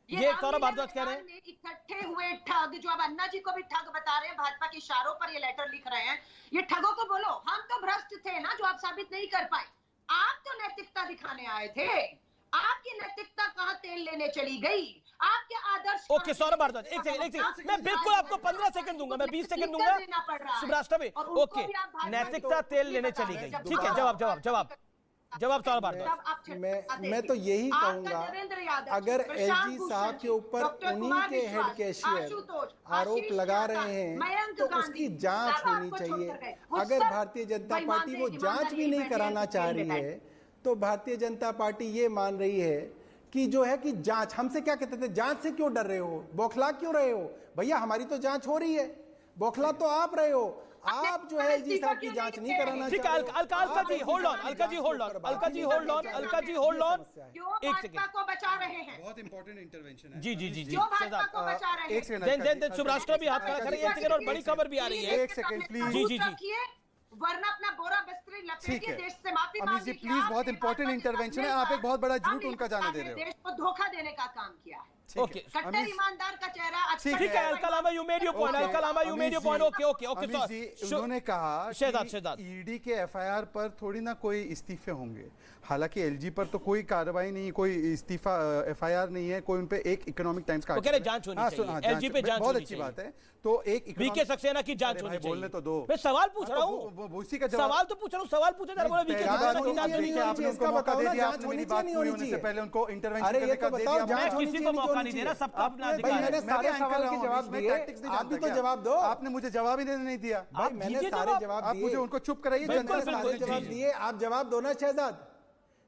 ये सौरभ भारद्वाज कह रहे हैं इकट्ठे हुए ठग, जो अब अन्ना जी को भी ठग बता रहे हैं, भाजपा के इशारों पर ये लेटर लिख रहे हैं। ये ठगों को बोलो हम तो भ्रष्ट थे ना, जो आप साबित नहीं कर पाए। आप तो नैतिकता दिखाने आए थे, आपकी नैतिकता कहां तेल लेने चली गई? आपके आदर्श। ओके सौरभ भारद्वाज एक सेकंड, मैं बिल्कुल आपको 15 सेकंड दूंगा, मैं 20 सेकंड दूंगा। सुब्राष्ट्र में ओके, नैतिकता तेल लेने चली गई। ठीक है, जवाब जवाब सौरभ भारद्वाज। मैं तो यही कहूंगा, अगर एलजी साहब के ऊपर उन्हीं के हेड कैशियर आरोप लगा रहे हैं तो उसकी जांच होनी चाहिए। अगर भारतीय जनता पार्टी वो जांच भी नहीं कराना चाह रही है तो भारतीय जनता पार्टी ये मान रही है कि जो है कि जांच, हमसे क्या कहते थे, जांच से क्यों डर रहे हो, बौखला क्यों रहे हो? भैया हमारी तो जांच हो रही है, बौखला तो आप रहे हो। आप जो है एलजी साहब की जांच नहीं कराना ठीक है। Alka ji hold on, Alka ji hold on, Alka ji hold on, Alka ji hold on, एक सेकंड। को बचा रहे हैं, बहुत इंपॉर्टेंट इंटरवेंशन है। जी जी जी जी, को बचा रहे हैं। एक सेकंड, देन सुब्राष्ट्र भी हाथ खड़ा करें, एक सेकंड, और बड़ी खबर भी आ रही है। एक सेकंड प्लीज। जी जी जी, वरना अपना बोरा बिस्तरी लपेटिए, देश से माफी अमित जी प्लीज, बहुत इंपॉर्टेंट इंटरवेंशन है। आप एक बहुत बड़ा झूठ उनका जाने दे रहे हो। देश को धोखा देने का काम किया है। ओके, कट्टर ईमानदार का चेहरा ठीक है। Alka Lamba, you made your point, Alka Lamba, you made your point. Okay okay okay, उन्होंने कहा शहजाद ईडी के एफआईआर पर थोड़ी ना कोई इस्तीफे होंगे। हालांकि एलजी पर तो कोई कार्रवाई नहीं, कोई इस्तीफा एफआईआर नहीं है, कोई उन पे एक इकोनॉमिक टाइम्स का जांच होनी चाहिए, एलजी पे जांच बहुत अच्छी बात है। तो एक वीके सक्सेना की जांच होनी चाहिए। बोलने तो दो, मैं सवाल पूछ रहा हूँ, उसी का सवाल तो पूछ रहा हूँ, सवाल पूछा जा रहा है। वीके सक्सेना की जांच होनी चाहिए। आपने उनको मौका दे दिया, आपने मेरी बात पूरी होने से पहले उनको इंटरवेंशन करने का दे दिया। मैं किसी को मौका नहीं दे रहा, सबका अपना अधिकार है। मैंने सारे सवाल के जवाब दिए, आप भी तो जवाब दो। आपने मुझे जवाब ही देने नहीं दिया। भाई मैंने सारे जवाब आप दिए, मुझे उनको चुप कराइए। सारे जवाब दिए, आप जवाब दो ना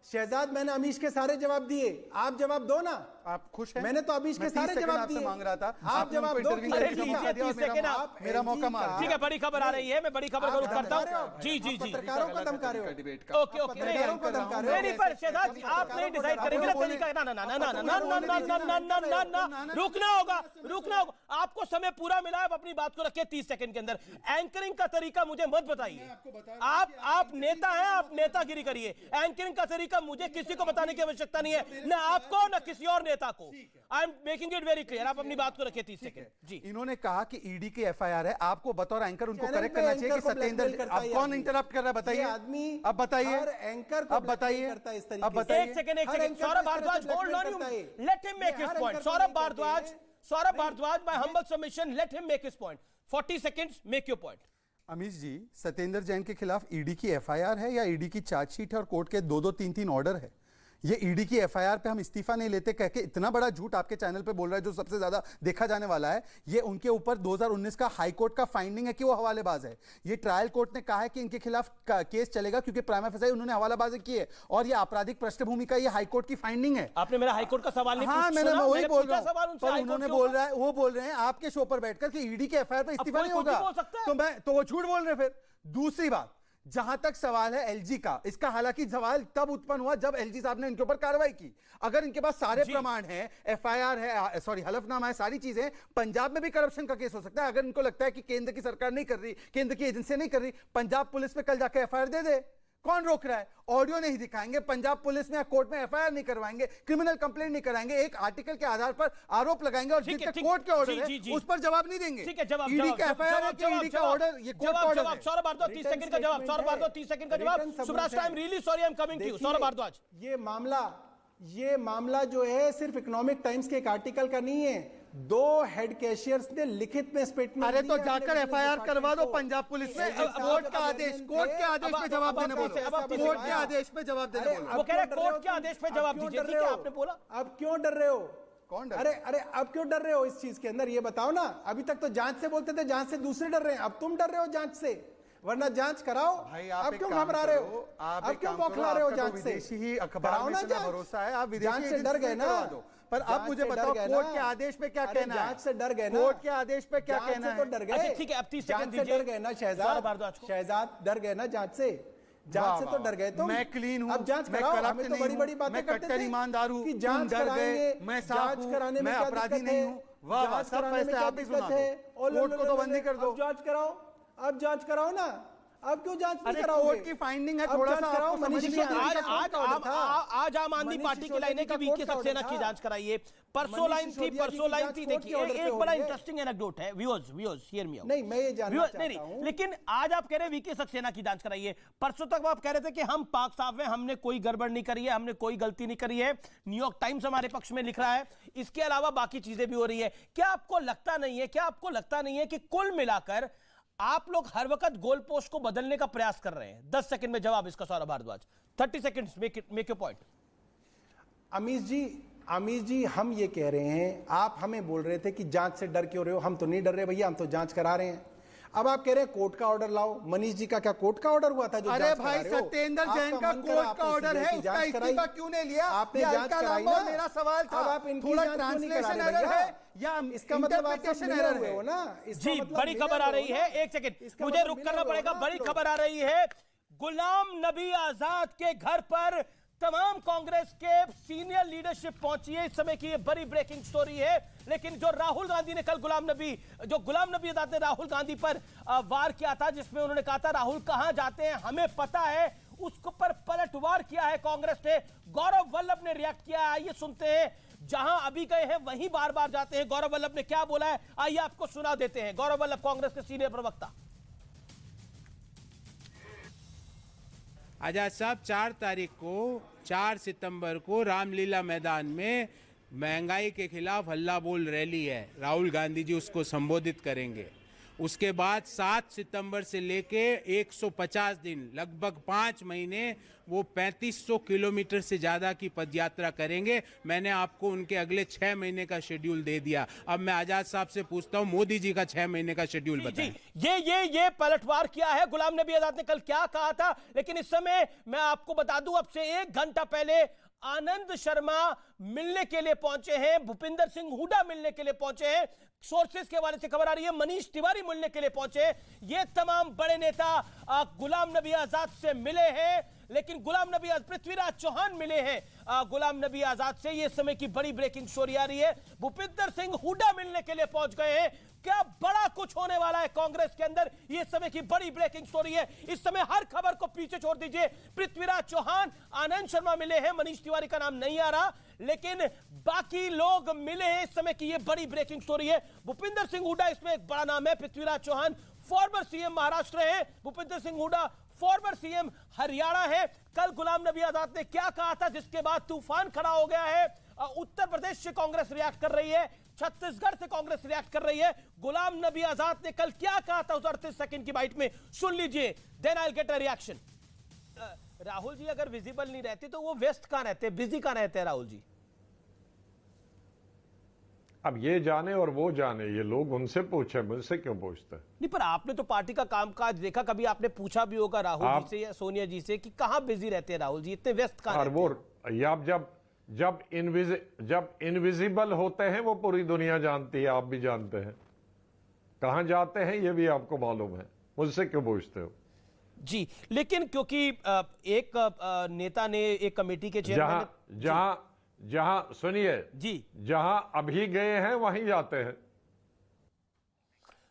शहजाद। मैंने अमीश के सारे जवाब दिए, आप जवाब दो ना। आप खुश हैं? मैंने तो अमीश के सारे जवाब दिए, मांग रहा था, आप जवाब दो। मेरा मौका मार। ठीक है, बड़ी खबर आ रही है, मैं बड़ी खबर का रुख करता हूँ। जी जी जी, पत्रकारों को धमका रहे हो। ओके ओके, नहीं पर शहजाद आप नहीं डिसाइड करेंगे ना तरीका। ना ना ना ना ना ना ना ना ना ना ना ना, रुकना होगा, रुकना होगा। आपको समय पूरा मिला है, अपनी बात को रखिए 30 सेकंड के अंदर। एंकरिंग का तरीका मुझे मत बताइए। आप नेता हैं, आप नेतागिरी करिए। एंकरिंग का तरीका मुझे किसी को बताने की आवश्यकता नहीं है, ना आपको ना किसी और नेता को। I am making it very clear. आप अपनी बात को रखिए 30 सेकंड। जी, इन्होंने कहा कि ईडी की एफआईआर है, आपको बतौर एंकर उनको करेक्ट करना चाहिए कि सत्येंद्र, अब कौन इंटरप्ट कर रहा है बताइए। अब बताइए, अब बताइए, अब बताइए। एक second, Saurabh Bharadwaj hold on, let him make his point. Saurabh Bharadwaj, my humble submission, let him make his point. 40 seconds, make your point. Amish ji, Satyendra Jain के खिलाफ ईडी की एफआईआर है या ईडी की चार्जशीट है और कोर्ट के 2-2, 3-3 ऑर्डर है? ये ईडी की एफआईआर पे हम इस्तीफा नहीं लेते कह के इतना बड़ा झूठ आपके चैनल पे बोल रहा है, जो सबसे ज्यादा देखा जाने वाला है। ये उनके ऊपर 2019 का हाई कोर्ट का फाइंडिंग है कि वो हवालेबाज है। ये ट्रायल कोर्ट ने कहा है कि इनके खिलाफ केस चलेगा क्योंकि प्राइमा फेसाई उन्होंने हवालाबाजी की है, और ये आपराधिक पृष्ठभूमि का ये हाई कोर्ट की फाइंडिंग है। आपने मेरा हाई कोर्ट का सवाल नहीं पूछा? हाँ, मैंने वही बोल रहा हूं, पर उन्होंने बोल रहा है, वो बोल रहे हैं आपके शो पर बैठकर कि ईडी के एफआईआर पे इस्तीफा नहीं होगा, तो वो झूठ बोल रहे। फिर दूसरी बात, जहां तक सवाल है एलजी का, इसका हालांकि सवाल तब उत्पन्न हुआ जब एलजी साहब ने इनके ऊपर कार्रवाई की। अगर इनके पास सारे प्रमाण हैं, एफआईआर है, सॉरी हलफनामा है, सारी चीजें, पंजाब में भी करप्शन का केस हो सकता है। अगर इनको लगता है कि केंद्र की सरकार नहीं कर रही, केंद्र की एजेंसी नहीं कर रही, पंजाब पुलिस पे कल जाकर एफआईआर दे दे। कौन रोक रहा है? ऑडियो नहीं दिखाएंगे, पंजाब पुलिस में या कोर्ट में एफआईआर नहीं करवाएंगे, क्रिमिनल कंप्लेंट नहीं कराएंगे, एक आर्टिकल के आधार पर आरोप लगाएंगे और जिसके कोर्ट के ऑर्डर है उस पर जवाब नहीं देंगे। ठीक है, जवाब ईडी का एफआईआर है कि ईडी का ऑर्डर, ये कोर्ट का ऑर्डर है। सौरभ भारद्वाज 30 सेकंड का जवाब, सौरभ भारद्वाज 30 सेकंड का जवाब। सुब्राष्ट्र, I am really sorry, I am coming to you. Saurabh Bharadwaj, ये मामला जो है सिर्फ इकोनॉमिक टाइम्स के एक आर्टिकल का नहीं है, 2 हेड कैशियर्स ने लिखित में स्टेटमेंट। अरे तो जाकर एफआईआर करवा दो पंजाब पुलिस में। कोर्ट का आदेश, कोर्ट के आदेश पे जवाब देने बोलो, कोर्ट के आदेश पे जवाब देने बोलो। वो कह रहे कोर्ट के आदेश पे जवाब दीजिए। ठीक है, आपने बोला। अब क्यों डर रहे हो? कौन डर? अरे अब क्यों डर रहे हो इस चीज के अंदर? ये बताओ ना। अभी तक तो जांच से बोलते थे, जांच से दूसरे डर रहे हैं, अब तुम डर रहे हो जांच से। वरना जांच कराओ। भाई आप क्यों घबरा रहे हो? आप क्यों बौखला रहे हो जांच से? विदेशी ही अखबार में इतना भरोसा है, आप जांच से डर गए ना। पर अब मुझे बताओ कोर्ट के आदेश पे क्या कहना है? जांच से डर गए ना। कोर्ट के आदेश पे क्या कहना है? तो डर गए। ठीक है, अब 30 सेकंड दीजिए। डर गए ना शहजाद डर गए ना जांच से। जांच से तो डर गए तुम। मैं क्लीन हूं, अब जांच कराओ। हमें तो बड़ी बड़ी बातें करते थे, ईमानदार हूं, कि जांच कराएंगे, मैं जांच कराने में मैं क्या अपराधी दिक्कत नहीं है? हूं। वाह वाह, सब फैसले आप ही सुना दो, कोर्ट को तो बंदी कर दो। अब जांच कराओ ना। अब क्यों जांच नहीं कराओगे? कोर्ट की फाइंडिंग है, थोड़ा सा आपको समझ नहीं आज आम आदमी पार्टी की लाइन है कि वीके सक्सेना की जांच कराइए। परसों लाइन थी। देखिए, एक बड़ा इंटरेस्टिंग एनेक्डोट है। Viewers hear me out. नहीं, मैं ये जानना चाहता हूं। लेकिन आज आप कह रहे हैं वीके सक्सेना की जांच कराइए। परसों तक आप कह रहे थे कि हम पाक साफ हैं, हमने कोई गड़बड़ नहीं करी है, हमने कोई गलती नहीं करी है। न्यूयॉर्क टाइम्स हमारे पक्ष में लिख रहा है। इसके अलावा बाकी चीजें भी हो रही है। क्या आपको लगता नहीं है कि कुल मिलाकर आप लोग हर वक्त गोल पोस्ट को बदलने का प्रयास कर रहे हैं। 10 सेकंड में जवाब इसका Saurabh Bharadwaj. 30 seconds, make your point. Amish ji हम ये कह रहे हैं, आप हमें बोल रहे थे कि जांच से डर क्यों रहे हो। हम तो नहीं डर रहे भैया, हम तो जांच करा रहे हैं। अब आप कह रहे हैं कोर्ट का ऑर्डर लाओ। मनीष जी का क्या कोर्ट का ऑर्डर हुआ था जो अरे भाई सत्येंद्र जैन का कोर्ट का ऑर्डर है, उसका इस्तीफा क्यों नहीं लिया? आपने जांच कराई ना। मेरा सवाल था, अब आप इनकी थोड़ा जांच क्यों नहीं करा ट्रांसलेशन रहे एरर भैया? है या इसका मतलब आप सब मिले हुए हो ना। जी, बड़ी खबर आ रही है, एक सेकंड मुझे रुक करना पड़ेगा। बड़ी खबर आ रही है, गुलाम नबी आजाद के घर पर तमाम कांग्रेस के सीनियर लीडरशिप पहुंची है। इस समय की ये बड़ी ब्रेकिंग स्टोरी है। लेकिन जो राहुल गांधी ने कल गुलाम नबी आजाद ने राहुल गांधी पर वार किया था, जिसमें उन्होंने कहा था राहुल कहां जाते हैं हमें पता है, उसको पर पलटवार किया है कांग्रेस ने। गौरव वल्लभ ने रिएक्ट किया है, आइए सुनते हैं। जहां अभी गए हैं वहीं बार बार जाते हैं। गौरव वल्लभ ने क्या बोला है, आइए आपको सुना देते हैं। गौरव वल्लभ, कांग्रेस के सीनियर प्रवक्ता। आजाद साहब 4 सितंबर को रामलीला मैदान में महंगाई के खिलाफ हल्ला बोल रैली है, राहुल गांधी जी उसको संबोधित करेंगे। उसके बाद 7 सितंबर से लेके 150 दिन, लगभग 5 महीने वो 3500 किलोमीटर से ज्यादा की पदयात्रा करेंगे। मैंने आपको उनके अगले 6 महीने का शेड्यूल दे दिया। अब मैं आजाद साहब से पूछता हूं, मोदी जी का 6 महीने का शेड्यूल बताएं। ये पलटवार किया है। गुलाम नबी आजाद ने कल क्या कहा था, लेकिन इस समय मैं आपको बता दूं, अब से 1 घंटा पहले आनंद शर्मा मिलने के लिए पहुंचे हैं, भूपिंदर सिंह हुड्डा मिलने के लिए पहुंचे हैं। सोर्सेस के हवाले से खबर आ रही है मनीष तिवारी मिलने के लिए पहुंचे। ये तमाम बड़े नेता गुलाम नबी आजाद से मिले हैं। लेकिन गुलाम नबी आजाद, पृथ्वीराज चौहान मिले हैं गुलाम नबी आजाद से। ये समय की बड़ी ब्रेकिंग स्टोरी आ रही है। भूपिंदर सिंह हुड्डा मिलने के लिए पहुंच गए हैं। क्या बड़ा कुछ होने वाला है कांग्रेस के अंदर, ये समय की बड़ी ब्रेकिंग स्टोरी है। इस समय हर खबर को पीछे छोड़ दीजिए। पृथ्वीराज चौहान, आनंद शर्मा मिले हैं, मनीष तिवारी का नाम नहीं आ रहा, लेकिन बाकी लोग मिले हैं। इस समय की ये बड़ी ब्रेकिंग स्टोरी है। भूपिंदर सिंह हुड्डा इसमें एक बड़ा नाम है। पृथ्वीराज चौहान फॉर्मर सीएम महाराष्ट्र है, भूपिंदर सिंह हुड्डा फॉर्मर सीएम हरियाणा है। कल गुलाम नबी आजाद ने क्या कहा था, जिसके बाद तूफान खड़ा हो गया है। उत्तर प्रदेश से कांग्रेस रिएक्ट कर रही है, छत्तीसगढ़ से कांग्रेस रिएक्ट कर रही है। गुलाम नबी आजाद ने कल क्या कहा था उस 38 सेकंड की बाइट में, सुन लीजिए, then I will get a reaction. Rahul ji अगर विजिबल नहीं रहते तो वो व्यस्त कहां रहते, बिजी कहां रहते हैं राहुल जी? अब ये जाने और वो जाने, ये लोग उनसे पूछे, मुझसे क्यों पूछते? नहीं, पर आपने तो पार्टी का कामकाज देखा, कभी आपने पूछा भी होगा राहुल जी से या सोनिया जी से कि कहां बिजी रहते हैं राहुल जी, इतने व्यस्त कहां रहते हैं? आप जब इनविजिबल होते हैं वो पूरी दुनिया जानती है, आप भी जानते हैं। कहां जाते हैं ये भी आपको मालूम है, मुझसे क्यों पूछते हो? जी, लेकिन क्योंकि एक नेता ने, एक कमेटी के चेयरमैन, जहां सुनिए जी, जहां अभी गए हैं वहीं जाते हैं।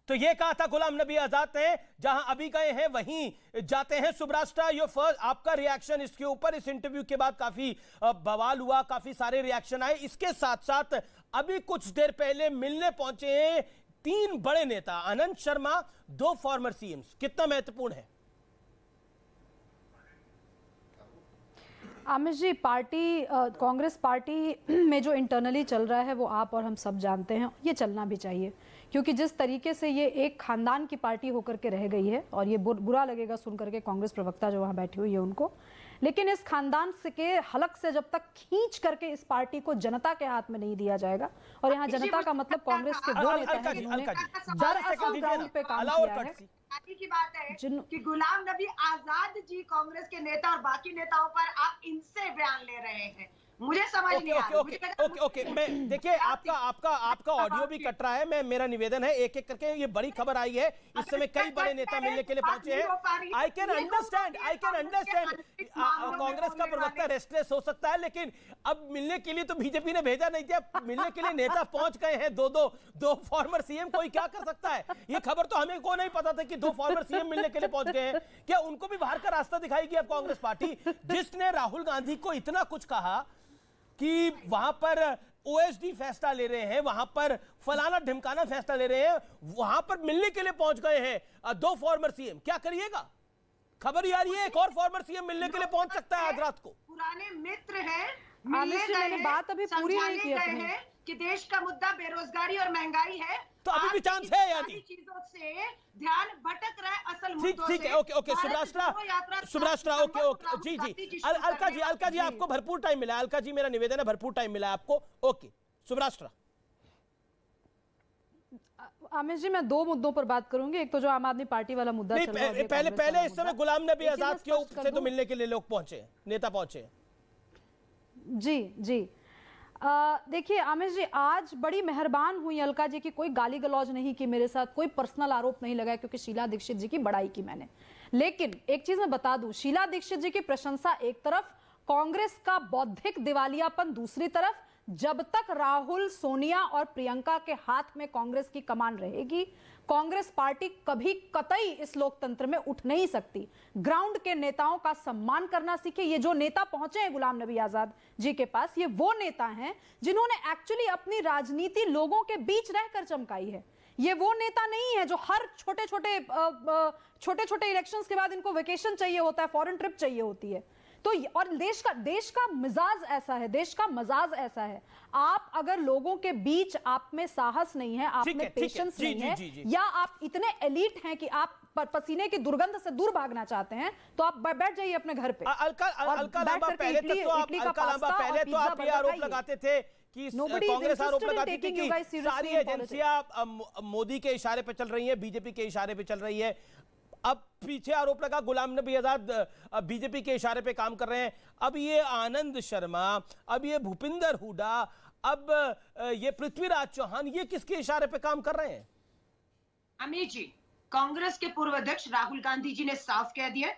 तो ये कहा था गुलाम नबी आजाद ने, जहां अभी गए हैं वहीं जाते हैं। सुब्रास्टा, योर फर्स्ट, आपका रिएक्शन इसके ऊपर, इस इंटरव्यू के बाद काफी बवाल हुआ, काफी सारे रिएक्शन आए। इसके साथ साथ अभी कुछ देर पहले मिलने पहुंचे हैं 3 बड़े नेता, आनंद शर्मा, 2 फॉर्मर सीएम्स। कितना महत्वपूर्ण है? आमिर जी, कांग्रेस पार्टी में जो इंटरनली चल रहा है वो आप और हम सब जानते हैं। ये चलना भी चाहिए, क्योंकि जिस तरीके से ये एक खानदान की पार्टी होकर के रह गई है, और ये बुरा लगेगा सुनकर के कांग्रेस प्रवक्ता जो वहाँ बैठी हुई है उनको, लेकिन इस खानदान से के हलक से जब तक खींच करके इस पार्टी को जनता के हाथ में नहीं दिया जाएगा, और यहाँ जनता का मतलब कांग्रेस के वो नेता हैं जिन्होंने दरअसल ग्राउंड पे काम किया है। की बात है कि गुलाम नबी आजाद जी कांग्रेस के नेता और बाकी नेताओं पर आप इनसे बयान ले रहे हैं, मुझे समझ नहीं आ रहा। ओके, मैं देखिए आपका ऑडियो भी कट रहा है। मेरा निवेदन है, एक एक करके, ये बड़ी खबर आई है, इस समय कई बड़े नेता मिलने के लिए पहुंचे हैं। आई कैन अंडरस्टैंड कांग्रेस का प्रवक्ता रेस्टलेस हो सकता है, लेकिन अब मिलने के लिए तो बीजेपी ने भेजा नहीं था, मिलने के लिए नेता पहुंच गए हैं। दो फॉर्मर सीएम, कोई क्या कर सकता है? ये खबर तो हमें को नहीं पता था कि 2 फॉर्मर सीएम मिलने के लिए पहुंच गए हैं। क्या उनको भी बाहर का रास्ता दिखाएगी अब कांग्रेस पार्टी, जिसने राहुल गांधी को इतना कुछ कहा कि वहां पर ओएसडी फैसला ले रहे हैं, वहां पर फलाना ढिमकाना फैसला ले रहे हैं, वहां पर मिलने के लिए पहुंच गए हैं 2 फॉर्मर सीएम? क्या करिएगा? खबर आ रही है एक और फॉर्मर सीएम मिलने के लिए पहुंच सकता है आज रात को। पुराने मित्र हैं, मैंने बात अभी पूरी नहीं की अपनी, कि देश का मुद्दा बेरोजगारी और महंगाई है तो अभी भी चांस है यानी चीजों से ध्यान भटक रहा है असल मुद्दों ठीक है। ओके सुभ्राष्ट्रा ओके जी अलका जी आपको भरपूर टाइम मिला। अलका जी मेरा निवेदन है भरपूर टाइम मिला आपको। ओके सुभ्राष्ट्रा। आमिर जी मैं दो मुद्दों पर बात करूंगी। एक तो जो आम आदमी पार्टी वाला मुद्दा चल रहा है, पहले इस समय गुलाम नबी आजाद के ऊपर से तो मिलने के लिए लोग पहुंचे, नेता पहुंचे। जी देखिए आमिर जी, आज बड़ी मेहरबान हुई अलका जी की कोई गाली गलौज नहीं की मेरे साथ, कोई पर्सनल आरोप नहीं लगाया, क्योंकि शीला दीक्षित जी की बड़ाई की मैंने। लेकिन एक चीज मैं बता दूं, शीला दीक्षित जी की प्रशंसा एक तरफ, कांग्रेस का बौद्धिक दिवालियापन दूसरी तरफ। जब तक राहुल, सोनिया और प्रियंका के हाथ में कांग्रेस की कमान रहेगी, कांग्रेस पार्टी कभी कतई इस लोकतंत्र में उठ नहीं सकती। ग्राउंड के नेताओं का सम्मान करना सीखे। ये जो नेता पहुंचे हैं गुलाम नबी आजाद जी के पास, ये वो नेता हैं जिन्होंने एक्चुअली अपनी राजनीति लोगों के बीच रहकर चमकाई है। ये वो नेता नहीं है जो हर छोटे छोटे इलेक्शंस के बाद इनको वेकेशन चाहिए होता है, फॉरेन ट्रिप चाहिए होती है। तो और देश का मिजाज ऐसा है, देश का मजाज ऐसा है, आप अगर लोगों के बीच आप में साहस नहीं है, आप में पेशेंस नहीं है, या आप इतने एलीट हैं कि आप पसीने की दुर्गंध से दूर भागना चाहते हैं, तो आप बैठ जाइए अपने घर पे। अलका लांबा पहले तो आप ये आरोप लगाते थे कि कांग्रेस आरोप लगाती थी कि सारी एजेंसियां मोदी के इशारे पे चल रही है, बीजेपी के इशारे पे चल रही है। अब पीछे आरोप लगा गुलाम नबी आजाद बीजेपी के इशारे पे काम कर रहे हैं। अब ये आनंद शर्मा, अब ये भूपिंदर हुडा, अब ये पृथ्वीराज चौहान, ये किसके इशारे पे काम कर रहे हैं? अमित जी, कांग्रेस के पूर्व अध्यक्ष राहुल गांधी जी ने साफ कह दिया,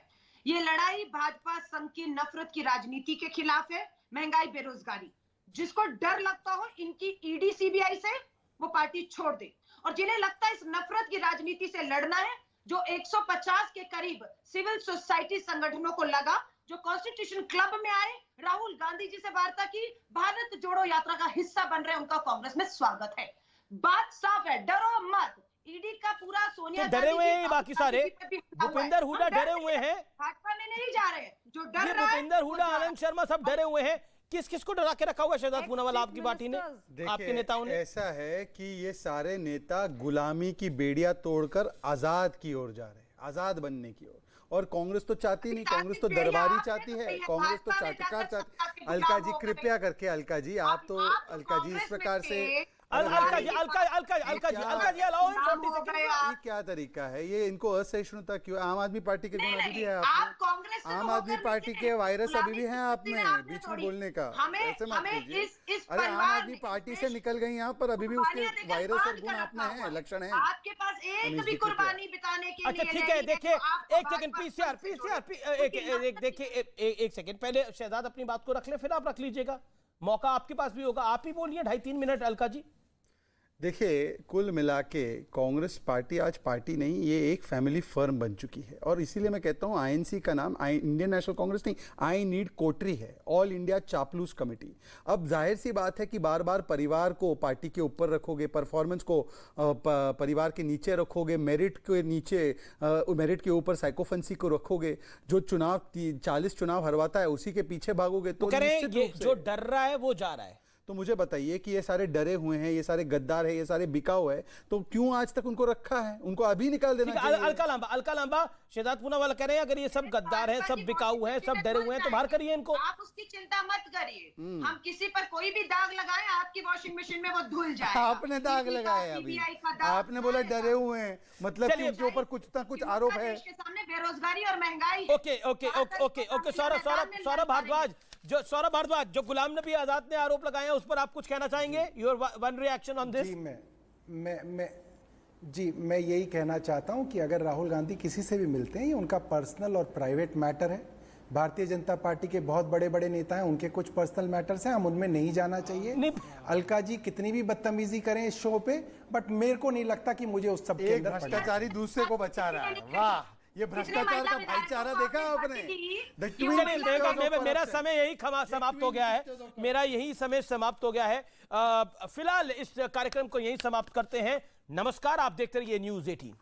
ये लड़ाई भाजपा संघ की नफरत की राजनीति के खिलाफ है। महंगाई, बेरोजगारी, जिसको डर लगता हो इनकी ईडी सीबीआई से, वो पार्टी छोड़ दे। और जिन्हें लगता है इस नफरत की राजनीति से लड़ना है, जो 150 के करीब सिविल सोसाइटी संगठनों को लगा, जो कॉन्स्टिट्यूशन क्लब में आए, राहुल गांधी जी से वार्ता की, भारत जोड़ो यात्रा का हिस्सा बन रहे, उनका कांग्रेस में स्वागत है। बात साफ है, डरो मत। ईडी का पूरा सोनिया डरे हुए हैं, बाकी सारे भूपिंदर हुडा डरे हुए हैं, भाजपा में नहीं जा रहे। जो डर रहा है भूपिंदर हुडा, आनंद शर्मा सब डरे हुए हैं। किसको डरा के रखा हुआ शहजाद पूनावाला आपकी पार्टी ने, आपके नेताओं ने? ऐसा है कि ये सारे नेता गुलामी की बेड़ियां तोड़कर आजाद की ओर जा रहे हैं, आजाद बनने की ओर। और कांग्रेस तो चाहती नहीं, कांग्रेस तो दरबारी चाहती है, कांग्रेस तो चाटकार चाहती। अलका जी कृपया करके, अलका जी आप तो, अलका जी इस प्रकार से अलका जी अलाउ इन 40 सेकंड। ये क्या तरीका है? ये इनको असहिष्णुता क्यों? आम आदमी पार्टी के गुण अभी भी है आप में, आम आदमी पार्टी के वायरस अभी भी हैं आप में, बीच में बोलने का ऐसे मत कीजिए। अरे आम आदमी पार्टी से निकल गई यहाँ पर, अभी भी उसके वायरस और गुण आप में है, लक्षण है आपके पास। एक भी कुर्बानी बिताने के लिए। अच्छा ठीक है, देखिए एक सेकंड, पीसीआर देखिए एक सेकंड, पहले शहजाद अपनी बात को रख ले, फिर आप रख लीजिएगा, मौका आपके पास भी होगा। आप ही बोलिए 2.5-3 मिनट अलका जी। देखिए, कुल मिला के कांग्रेस पार्टी आज पार्टी नहीं, ये एक फैमिली फर्म बन चुकी है। और इसीलिए मैं कहता हूँ आईएनसी का नाम इंडियन नेशनल कांग्रेस नहीं, आई नीड कोटरी है, ऑल इंडिया चापलूस कमेटी। अब जाहिर सी बात है कि बार बार परिवार को पार्टी के ऊपर रखोगे, परफॉर्मेंस को परिवार के नीचे रखोगे, मेरिट के नीचे, मेरिट के ऊपर साइकोफेंसी को रखोगे, जो चुनाव 40 चुनाव हरवाता है उसी के पीछे भागोगे तो ये जो डर रहा है वो जा रहा है। तो मुझे बताइए कि ये सारे डरे हुए हैं, ये सारे गद्दार हैं, ये सारे बिकाऊ है, तो क्यों आज तक उनको रखा है? उनको अभी निकाल देना चाहिए। अलका लांबा शहजाद पूनावाला कह रहे हैं अगर ये सब गद्दार हैं, सब बिकाऊ हैं, सब डरे हुए हैं तो बाहर करिए इनको। आप उसकी चिंता मत करिए, हम किसी पर कोई भी दाग लगाए आपकी वॉशिंग मशीन में वो धुल जाएगा। आपने दाग लगाए, अभी आपने बोला डरे हुए हैं, मतलब कि उनके ऊपर कुछ ना कुछ आरोप है। देश के सामने बेरोजगारी और महंगाई। ओके सौरभ भारद्वाज, जो गुलाम नबी आजाद ने आरोप लगाए हैं उस पर आप कुछ कहना चाहेंगे? Your one reaction on this. जी मैं यही कहना चाहता हूं कि अगर राहुल गांधी किसी से भी मिलते हैं, ये उनका पर्सनल और प्राइवेट मैटर है। भारतीय जनता पार्टी के बहुत बड़े बड़े नेता हैं, उनके कुछ पर्सनल मैटर्स हैं, हम उनमें नहीं जाना चाहिए। अलका जी कितनी भी बदतमीजी करें इस शो पे, बट मेरे को नहीं लगता कि मुझे उस सब के अंदर भ्रष्टाचारी दूसरे को बचा रहा है। वाह, ये भ्रष्टाचार का भाईचारा देखा आपने? मेरा समय यही समाप्त हो गया है, मेरा यही समय समाप्त हो गया है। फिलहाल इस कार्यक्रम को यही समाप्त करते हैं। नमस्कार, आप देखते रहिए न्यूज़ 18।